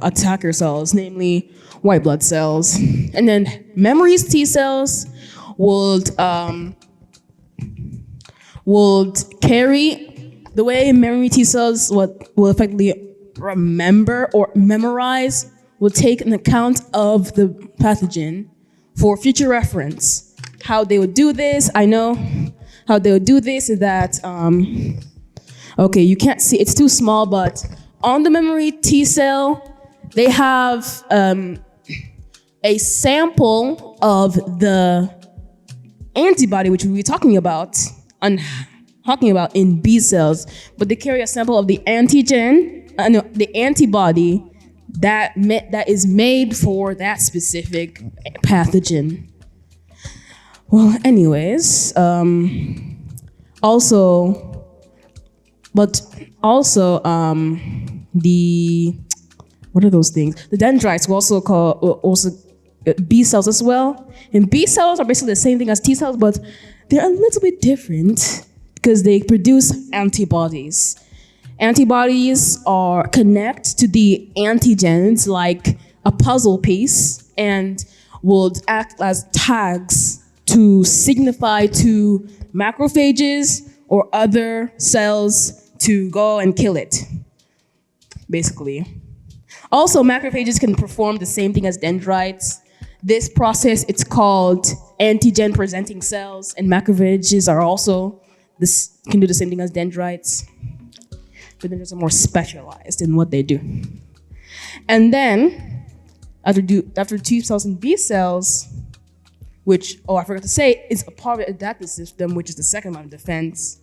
attacker cells, namely white blood cells. And then memory T cells would carry the way memory T cells will effectively remember or memorize, will take an account of the pathogen for future reference. How they would do this, I know. How they would do this is that, okay, you can't see, it's too small, but on the memory T cell, they have a sample of the antibody, which we'll be talking about in B cells, but they carry a sample of the antigen, the antibody that is made for that specific pathogen. Well, anyways, what are those things? The dendrites will also call B cells as well. And B cells are basically the same thing as T cells, but they're a little bit different because they produce antibodies. Antibodies connect to the antigens like a puzzle piece and would act as tags to signify to macrophages or other cells to go and kill it, basically. Also, macrophages can perform the same thing as dendrites. This process, it's called antigen-presenting cells, and macrophages can do the same thing as dendrites, but dendrites are more specialized in what they do. And then, after T cells and B cells, which, I forgot to say, is a part of the adaptive system, which is the second line of defense.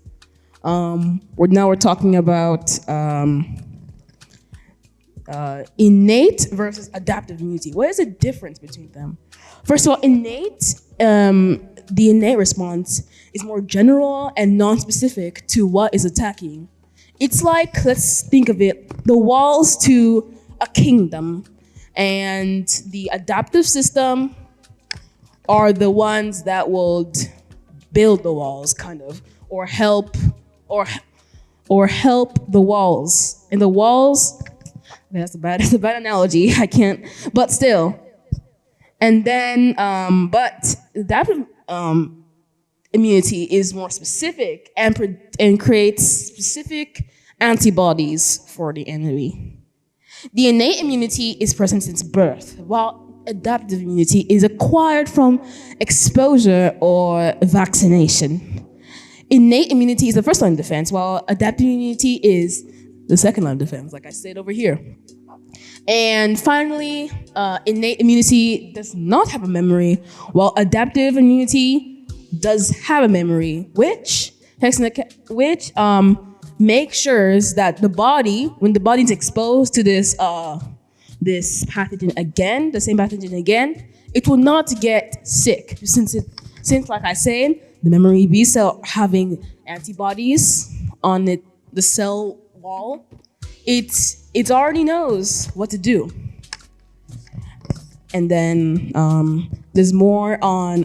We're talking about innate versus adaptive immunity. What is the difference between them? First of all, the innate response is more general and non-specific to what is attacking. It's like, let's think of it, the walls to a kingdom, and the adaptive system are the ones that would build the walls, kind of, or help the walls. And the walls, that's a bad analogy. I can't, but still. And then, but adaptive immunity is more specific and creates specific antibodies for the enemy. The innate immunity is present since birth, while adaptive immunity is acquired from exposure or vaccination. Innate immunity is the first line of defense, while adaptive immunity is the second line of defense, like I said over here. And finally, innate immunity does not have a memory, while adaptive immunity does have a memory, which makes sure that the body, when the body is exposed to this pathogen again, the same pathogen again, it will not get sick. Since like I said, the memory B cell having antibodies on the cell wall, it already knows what to do. And then there's more on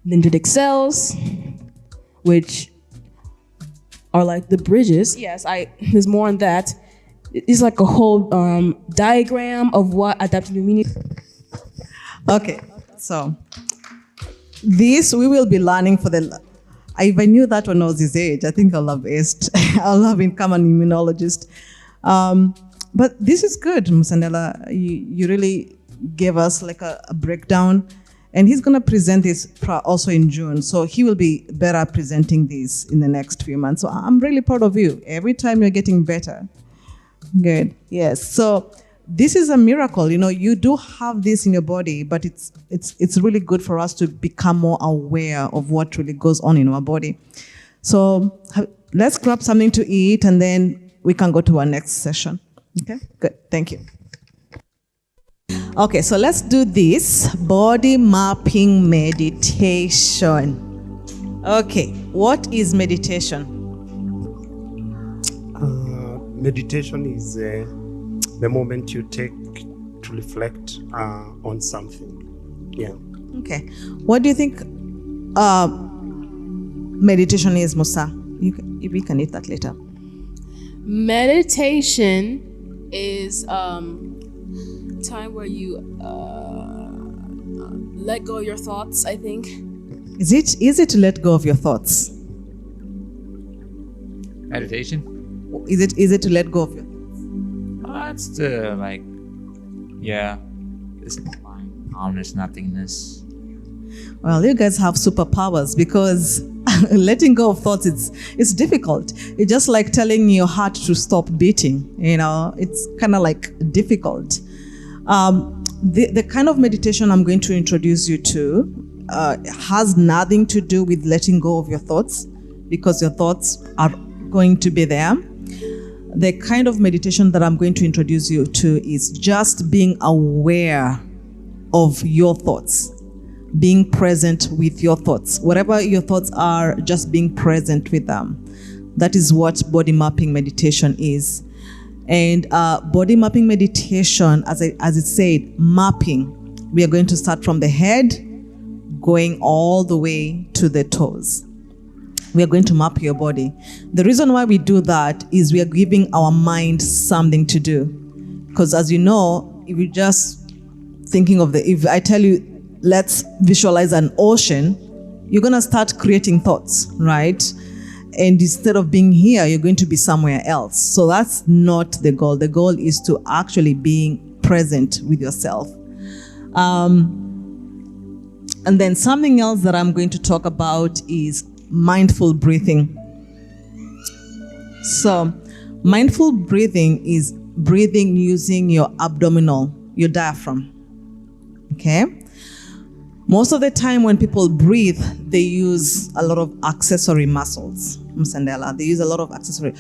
dendritic cells, which are like the bridges. Yes, there's more on that. It's like a whole diagram of what adaptive immunity. Okay, so this we will be learning for the. If I knew that when I was his age, I think I'll have become an immunologist. But this is good, Musandela. You really gave us like a breakdown, and he's going to present this also in June. So he will be better presenting this in the next few months. So I'm really proud of you. Every time you're getting better. Good. Yes. So this is a miracle. You do have this in your body, but it's really good for us to become more aware of what really goes on in our body. So let's grab something to eat, and then we can go to our next session. Okay, good. Thank you. Okay, so let's do this body mapping meditation. Okay, what is meditation? Meditation is the moment you take to reflect on something. Yeah. Okay. What do you think meditation is, Musa? We can eat that later. Meditation is time where you let go of your thoughts, I think. Is it easy to let go of your thoughts? Meditation? Is it easy to let go of your thoughts? It's the it's mind, calmness, nothingness. Well, you guys have superpowers, because letting go of thoughts, it's difficult. It's just like telling your heart to stop beating. It's kind of like difficult. The kind of meditation I'm going to introduce you to has nothing to do with letting go of your thoughts, because your thoughts are going to be there. The kind of meditation that I'm going to introduce you to is just being aware of your thoughts, being present with your thoughts. Whatever your thoughts are, just being present with them. That is what body mapping meditation is. And body mapping meditation, as it said, mapping. We are going to start from the head, going all the way to the toes. We are going to map your body. The reason why we do that is we are giving our mind something to do. Because as you know, if you're just thinking if I tell you, let's visualize an ocean, you're going to start creating thoughts, right? And instead of being here, you're going to be somewhere else. So that's not the goal. The goal is to actually being present with yourself. And then something else that I'm going to talk about is mindful breathing. So mindful breathing is breathing using your diaphragm. Okay? Most of the time when people breathe, they use a lot of accessory muscles. They use a lot of accessory,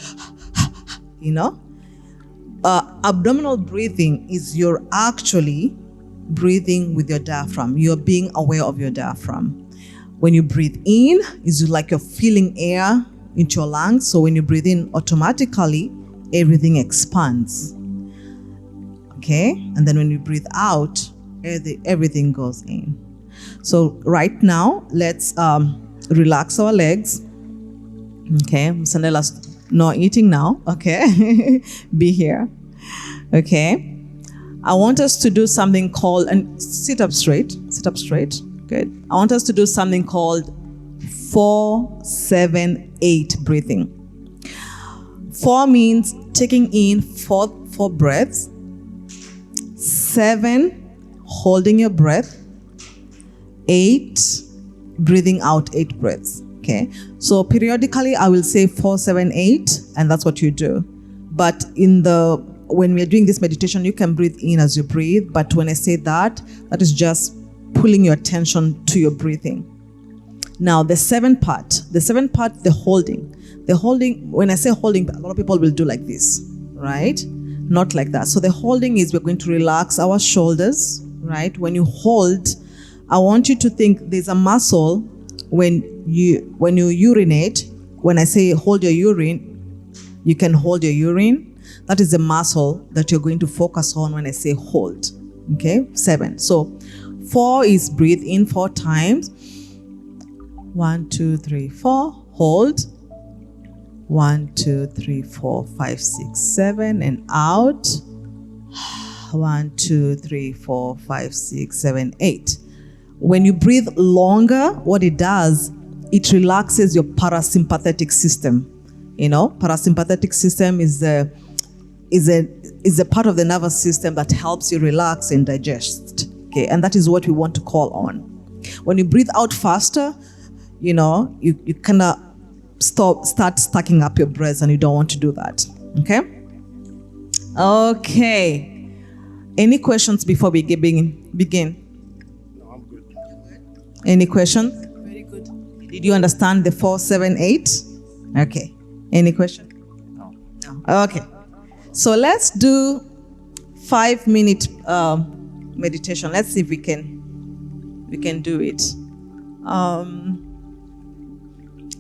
abdominal breathing is you're actually breathing with your diaphragm. You're being aware of your diaphragm. When you breathe in, it's like you're feeling air into your lungs. So when you breathe in, automatically, everything expands. Okay? And then when you breathe out, everything goes in. So right now, let's relax our legs. Okay? Sandela's not eating now. Okay? Be here. Okay? I want us to do something called, and sit up straight. Good. I want us to do something called 4-7-8 breathing. 4 means taking in four breaths. 7, holding your breath. 8, breathing out 8 breaths. Okay. So periodically I will say 4-7-8, and that's what you do. But when we're doing this meditation, you can breathe in as you breathe. But when I say that is just pulling your attention to your breathing. Now, the 7th part, the holding. The holding, when I say holding, a lot of people will do like this, right? Not like that. So the holding is we're going to relax our shoulders, right? When you hold, I want you to think there's a muscle when you urinate. When I say hold your urine, you can hold your urine. That is the muscle that you're going to focus on when I say hold. Okay, 7. So 4 is breathe in 4 times. 1, 2, 3, 4. Hold. 1, 2, 3, 4, 5, 6, 7, and out. 1, 2, 3, 4, 5, 6, 7, 8. When you breathe longer, what it does, it relaxes your parasympathetic system. Parasympathetic system is a part of the nervous system that helps you relax and digest. Okay, and that is what we want to call on. When you breathe out faster, you kind of start stacking up your breath, and you don't want to do that. Okay. Any questions before we begin? No, I'm good. Any questions? Very good. Did you understand the 478? Okay. Any question? No. No. Okay. So let's do 5-minute meditation. Let's see if we can do it.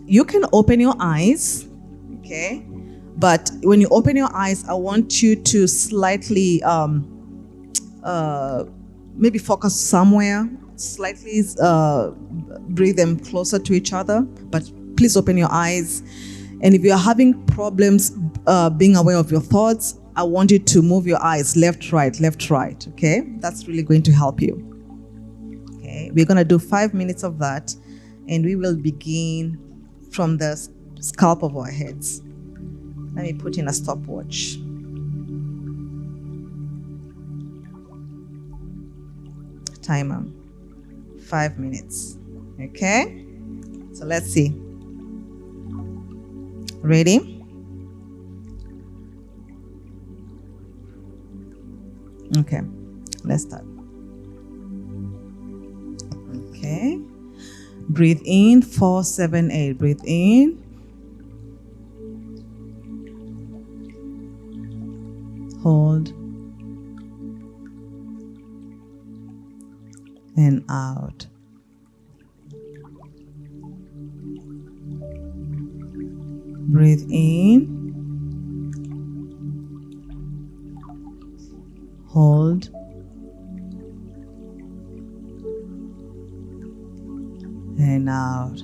You can open your eyes, okay? But when you open your eyes, I want you to slightly maybe focus somewhere, slightly breathe them closer to each other, but please open your eyes. And if you're having problems being aware of your thoughts, I want you to move your eyes left, right, okay? That's really going to help you. Okay, we're going to do 5 minutes of that, and we will begin from the scalp of our heads. Let me put in a stopwatch. Timer. 5 minutes. Okay? So let's see. Ready? Okay. Let's start. Okay. Breathe in, 4, 7, 8. Breathe in. Hold. And out. Breathe in. Hold. And out.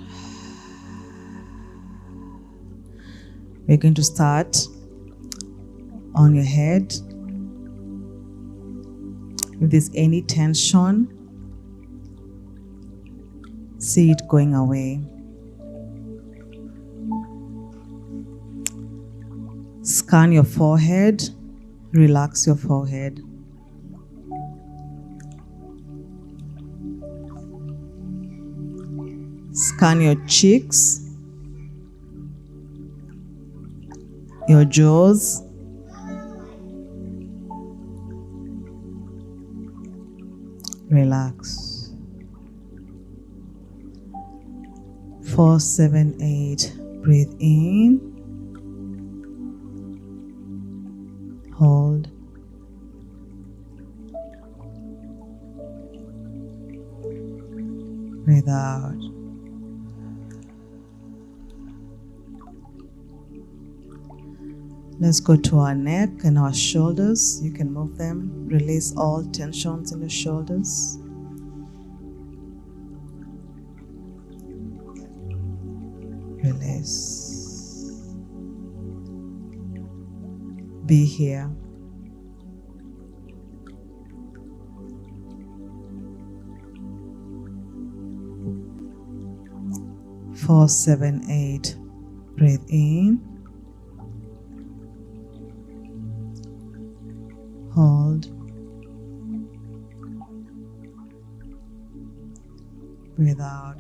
We're going to start on your head. If there's any tension, see it going away. Scan your forehead, relax your forehead. Scan your cheeks, your jaws, relax. 4, 7, 8. Breathe in. Hold. Breathe out. Let's go to our neck and our shoulders. You can move them. Release all tensions in the shoulders. Release. Be here. Four, 7, 8. Breathe in. Hold. Breathe out.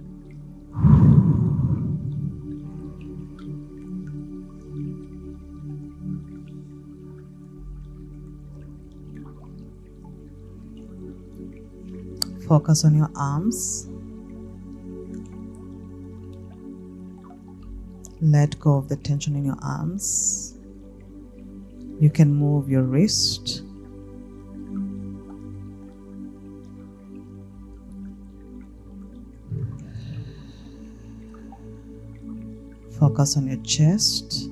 Focus on your arms. Let go of the tension in your arms. You can move your wrist. Focus on your chest.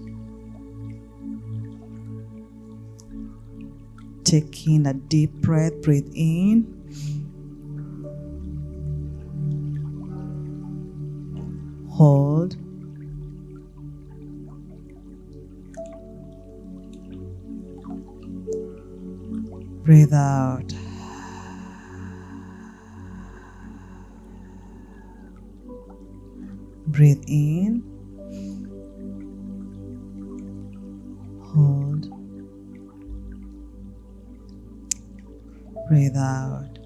Take in a deep breath. Breathe in. Hold. Breathe out. Breathe in. Hold. Breathe out.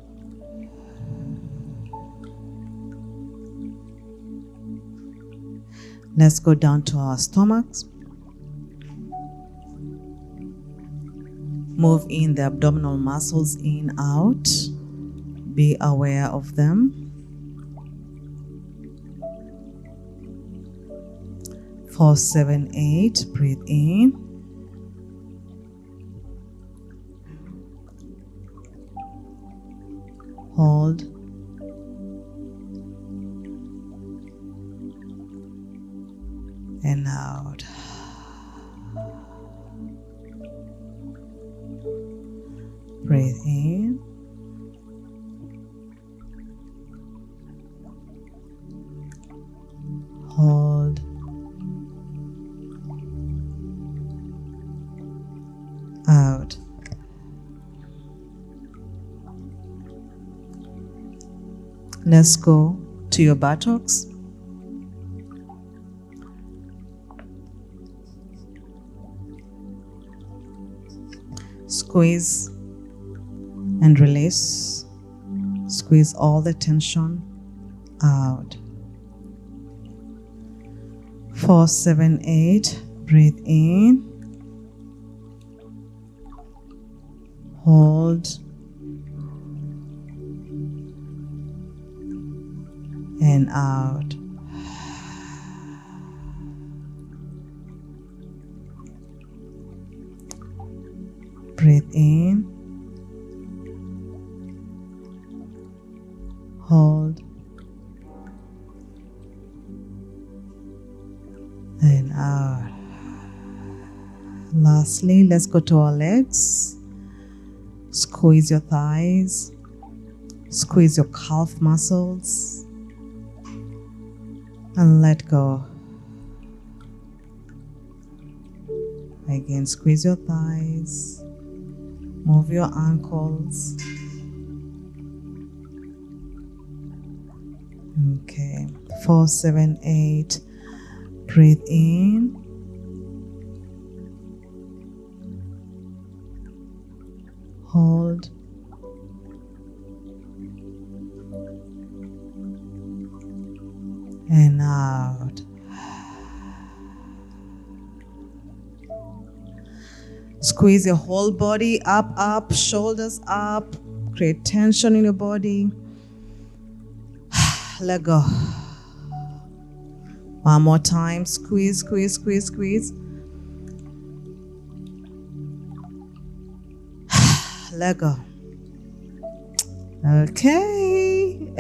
Let's go down to our stomachs. Move in the abdominal muscles in, out. Be aware of them. 4, 7, 8. Breathe in. Hold. And out. Breathe in. Hold. Out. Let's go to your buttocks. Squeeze and release. Squeeze all the tension out. 4, 7, 8. Breathe in. Hold. And out. Breathe in. Hold. And out. Lastly, let's go to our legs. Squeeze your thighs. Squeeze your calf muscles. And let go. Again, squeeze your thighs. Move your ankles. Okay. 4, 7, 8. Breathe in. Hold. And out. Squeeze your whole body up, shoulders up. Create tension in your body. Let go. One more time. Squeeze, squeeze, squeeze, squeeze. Let go. Okay.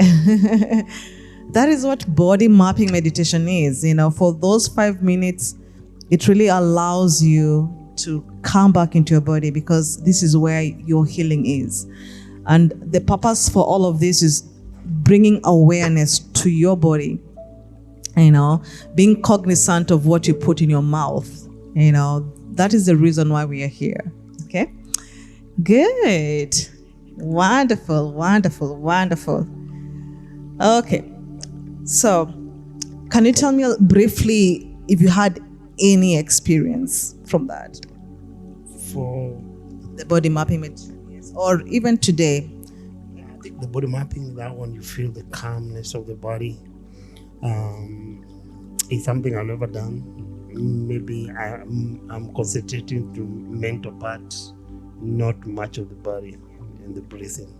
That is what body mapping meditation is. For those 5 minutes, it really allows you to come back into your body, because this is where your healing is. And the purpose for all of this is bringing awareness to your body, being cognizant of what you put in your mouth. That is the reason why we are here. Okay? Good. Wonderful, wonderful, wonderful. Okay. So, can you tell me briefly if you had any experience from that? For The body mapping meditation, or even today? I think the body mapping, that one, you feel the calmness of the body. It's something I've never done. Maybe I'm concentrating to mental part, not much of the body and the breathing.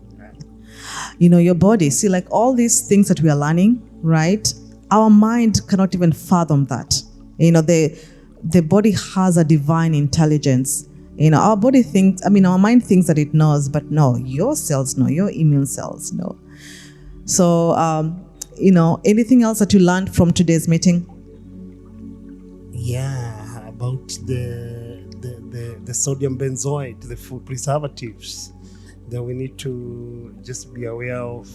Your body, see, like all these things that we are learning, right? Our mind cannot even fathom that. The body has a divine intelligence. Our body thinks, our mind thinks that it knows, but no, your cells know, your immune cells know. So, anything else that you learned from today's meeting? Yeah, about the sodium benzoate, the food preservatives that we need to just be aware of,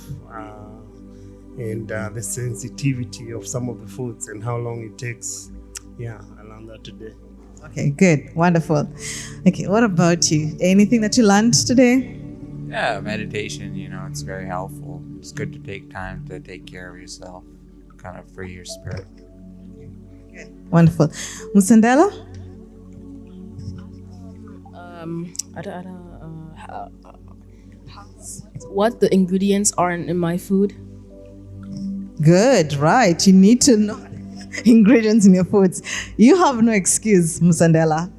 and the sensitivity of some of the foods and how long it takes. Yeah, I learned that today. Okay, good. Wonderful. Okay, what about you? Anything that you learned today? Yeah, meditation, it's very helpful. It's good to take time to take care of yourself, kind of free your spirit. Good. Wonderful. Musandela? What the ingredients are in my food? Good, right. You need to know ingredients in your foods. You have no excuse, Musandela.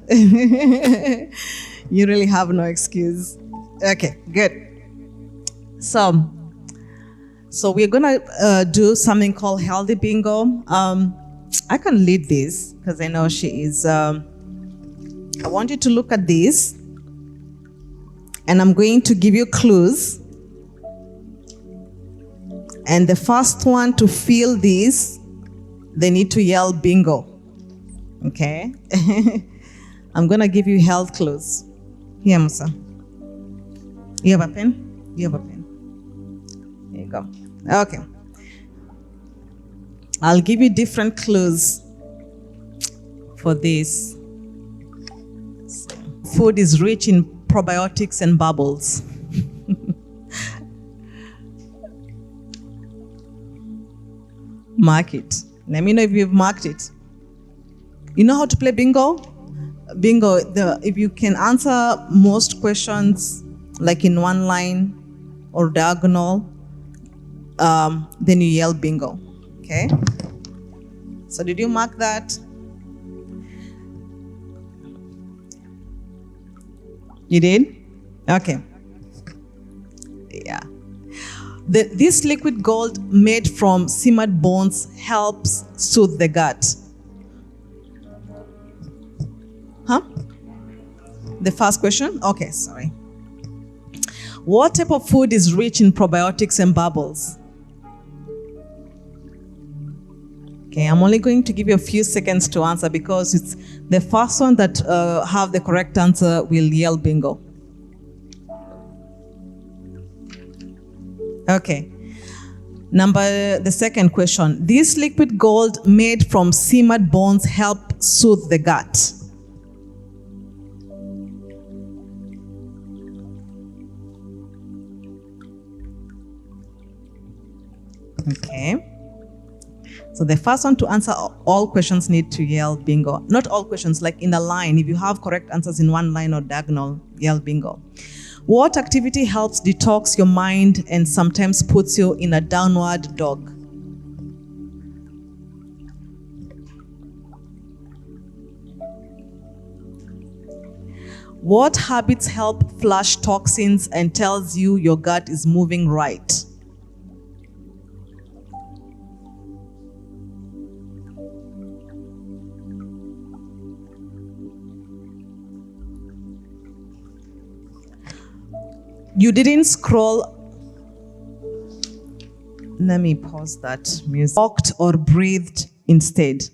You really have no excuse. Okay, good. So we're gonna do something called healthy bingo. I can lead this because I know she is. I want you to look at this, and I'm going to give you clues. And the first one to feel this, they need to yell bingo. Okay? I'm gonna give you health clues. Here, Musa. You have a pen? You have a pen. There you go. Okay. I'll give you different clues for this. Food is rich in probiotics and bubbles. Mark it. Let me know if you've marked it. You know how to play bingo? Bingo, if you can answer most questions like in one line or diagonal, then you yell bingo. Okay? So did you mark that? You did? Okay. Yeah. This liquid gold made from simmered bones helps soothe the gut. Huh? The first question? Okay, sorry. What type of food is rich in probiotics and bubbles? Okay, I'm only going to give you a few seconds to answer because it's the first one that have the correct answer will yell bingo. Okay. The second question. This liquid gold made from simmered bones help soothe the gut. Okay. So the first one to answer all questions need to yell bingo. Not all questions, like in a line. If you have correct answers in one line or diagonal, yell bingo. What activity helps detox your mind and sometimes puts you in a downward dog? What habits help flush toxins and tells you your gut is moving right? You didn't scroll. Let me pause that music. Walked or breathed instead.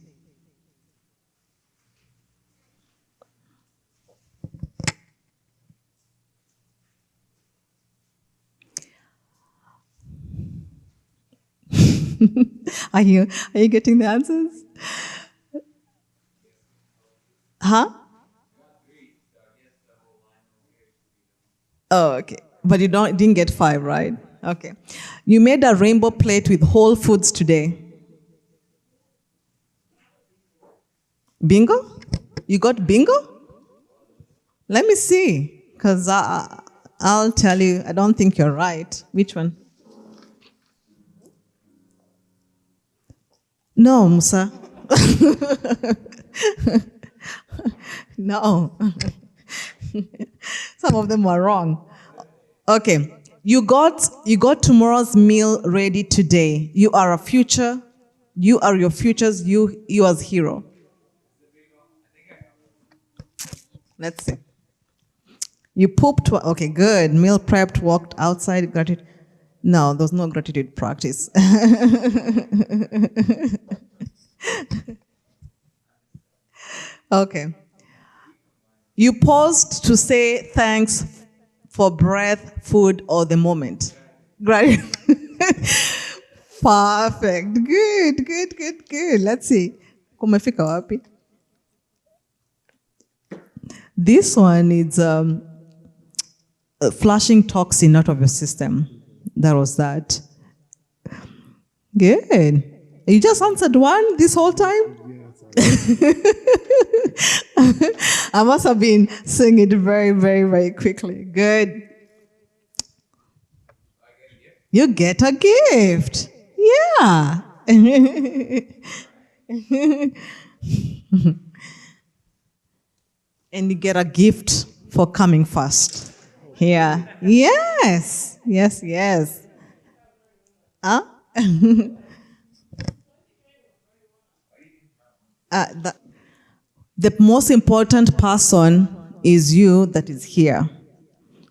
Are you getting the answers? Huh? Oh, okay. But you didn't get 5, right? Okay. You made a rainbow plate with whole foods today. Bingo? You got bingo? Let me see, because I'll tell you, I don't think you're right. Which one? No, Musa. No. Some of them were wrong. Okay. You got tomorrow's meal ready today. You are a future. You are your future's you as hero. Let's see. You pooped. Okay, good. Meal prepped, walked outside. Gratitude. No, there's no gratitude practice. Okay. You paused to say thanks for breath, food, or the moment. Right? Perfect. Good. Let's see. Kumefika wapi? This one is flushing toxin out of your system. That was that. Good. You just answered one this whole time? I must have been saying it very, very, very quickly. Good. You get a gift. Yeah. And you get a gift for coming first. Here. Yes. Yes, yes. Huh? The most important person is you that is here.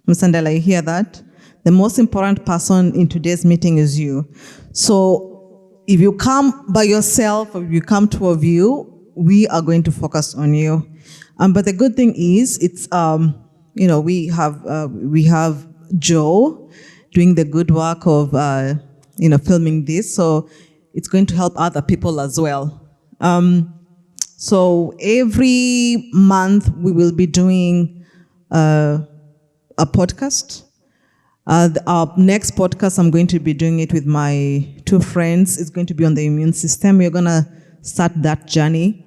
Ms. Sandela, you hear that? The most important person in today's meeting is you. So if you come by yourself or you come to a view, we are going to focus on you. But the good thing is, it's we have Joe doing the good work of filming this, so it's going to help other people as well. So every month we will be doing a podcast. Our next podcast, I'm going to be doing it with my two friends. It's going to be on the immune system. We're going to start that journey.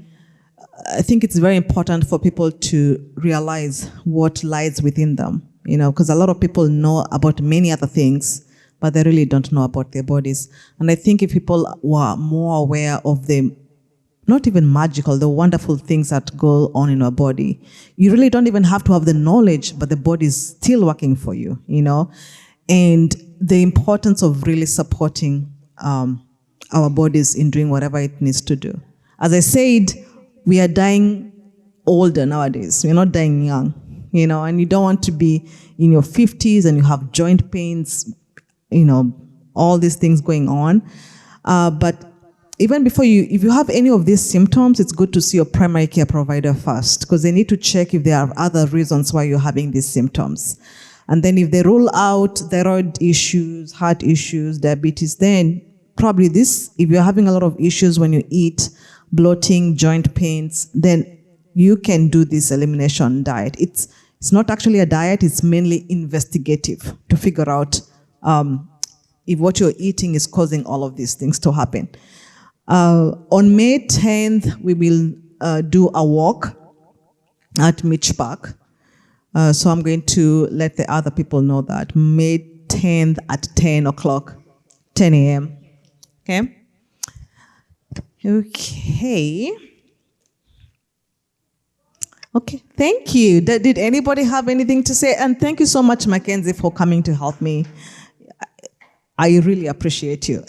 I think it's very important for people to realize what lies within them, because a lot of people know about many other things, but they really don't know about their bodies. And I think if people were more aware of the not even magical, the wonderful things that go on in our body. You really don't even have to have the knowledge, but the body is still working for you, And the importance of really supporting our bodies in doing whatever it needs to do. As I said, we are dying older nowadays. We're not dying young, and you don't want to be in your 50s and you have joint pains, all these things going on. But even before if you have any of these symptoms, it's good to see your primary care provider first, because they need to check if there are other reasons why you're having these symptoms. And then if they rule out thyroid issues, heart issues, diabetes, then probably if you're having a lot of issues when you eat, bloating, joint pains, then you can do this elimination diet. It's not actually a diet, it's mainly investigative to figure out if what you're eating is causing all of these things to happen. On May 10th, we will do a walk at Mitch Park. So I'm going to let the other people know that. May 10th at 10 o'clock, 10 a.m. Okay? Okay, thank you. Did anybody have anything to say? And thank you so much, Mackenzie, for coming to help me. I really appreciate you.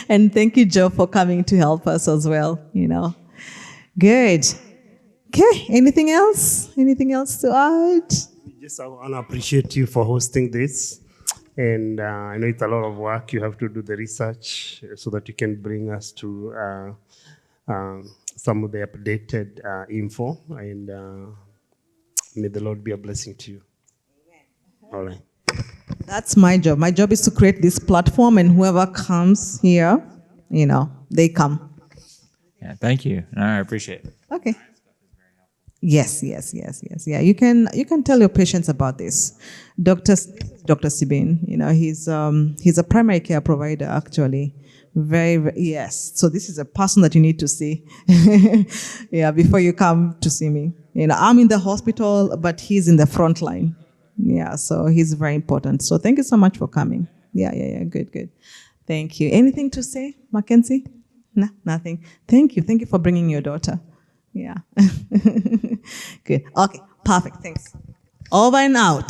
And thank you, Joe, for coming to help us as well, Good. Okay, anything else? Anything else to add? Just I want to appreciate you for hosting this. And I know it's a lot of work. You have to do the research so that you can bring us to some of the updated info. And may the Lord be a blessing to you. All right. That's my job. My job is to create this platform, and whoever comes here, they come. Yeah, thank you. I appreciate it. Okay. Yes. Yeah, you can tell your patients about this. Dr. Sibin, he's a primary care provider actually. Very, yes. So this is a person that you need to see. Yeah, before you come to see me. I'm in the hospital, but he's in the front line. Yeah, so he's very important. So thank you so much for coming. Yeah. Good. Thank you. Anything to say, Mackenzie? No, nothing. Thank you for bringing your daughter. Yeah. Good. Okay, perfect. Thanks. Over and out.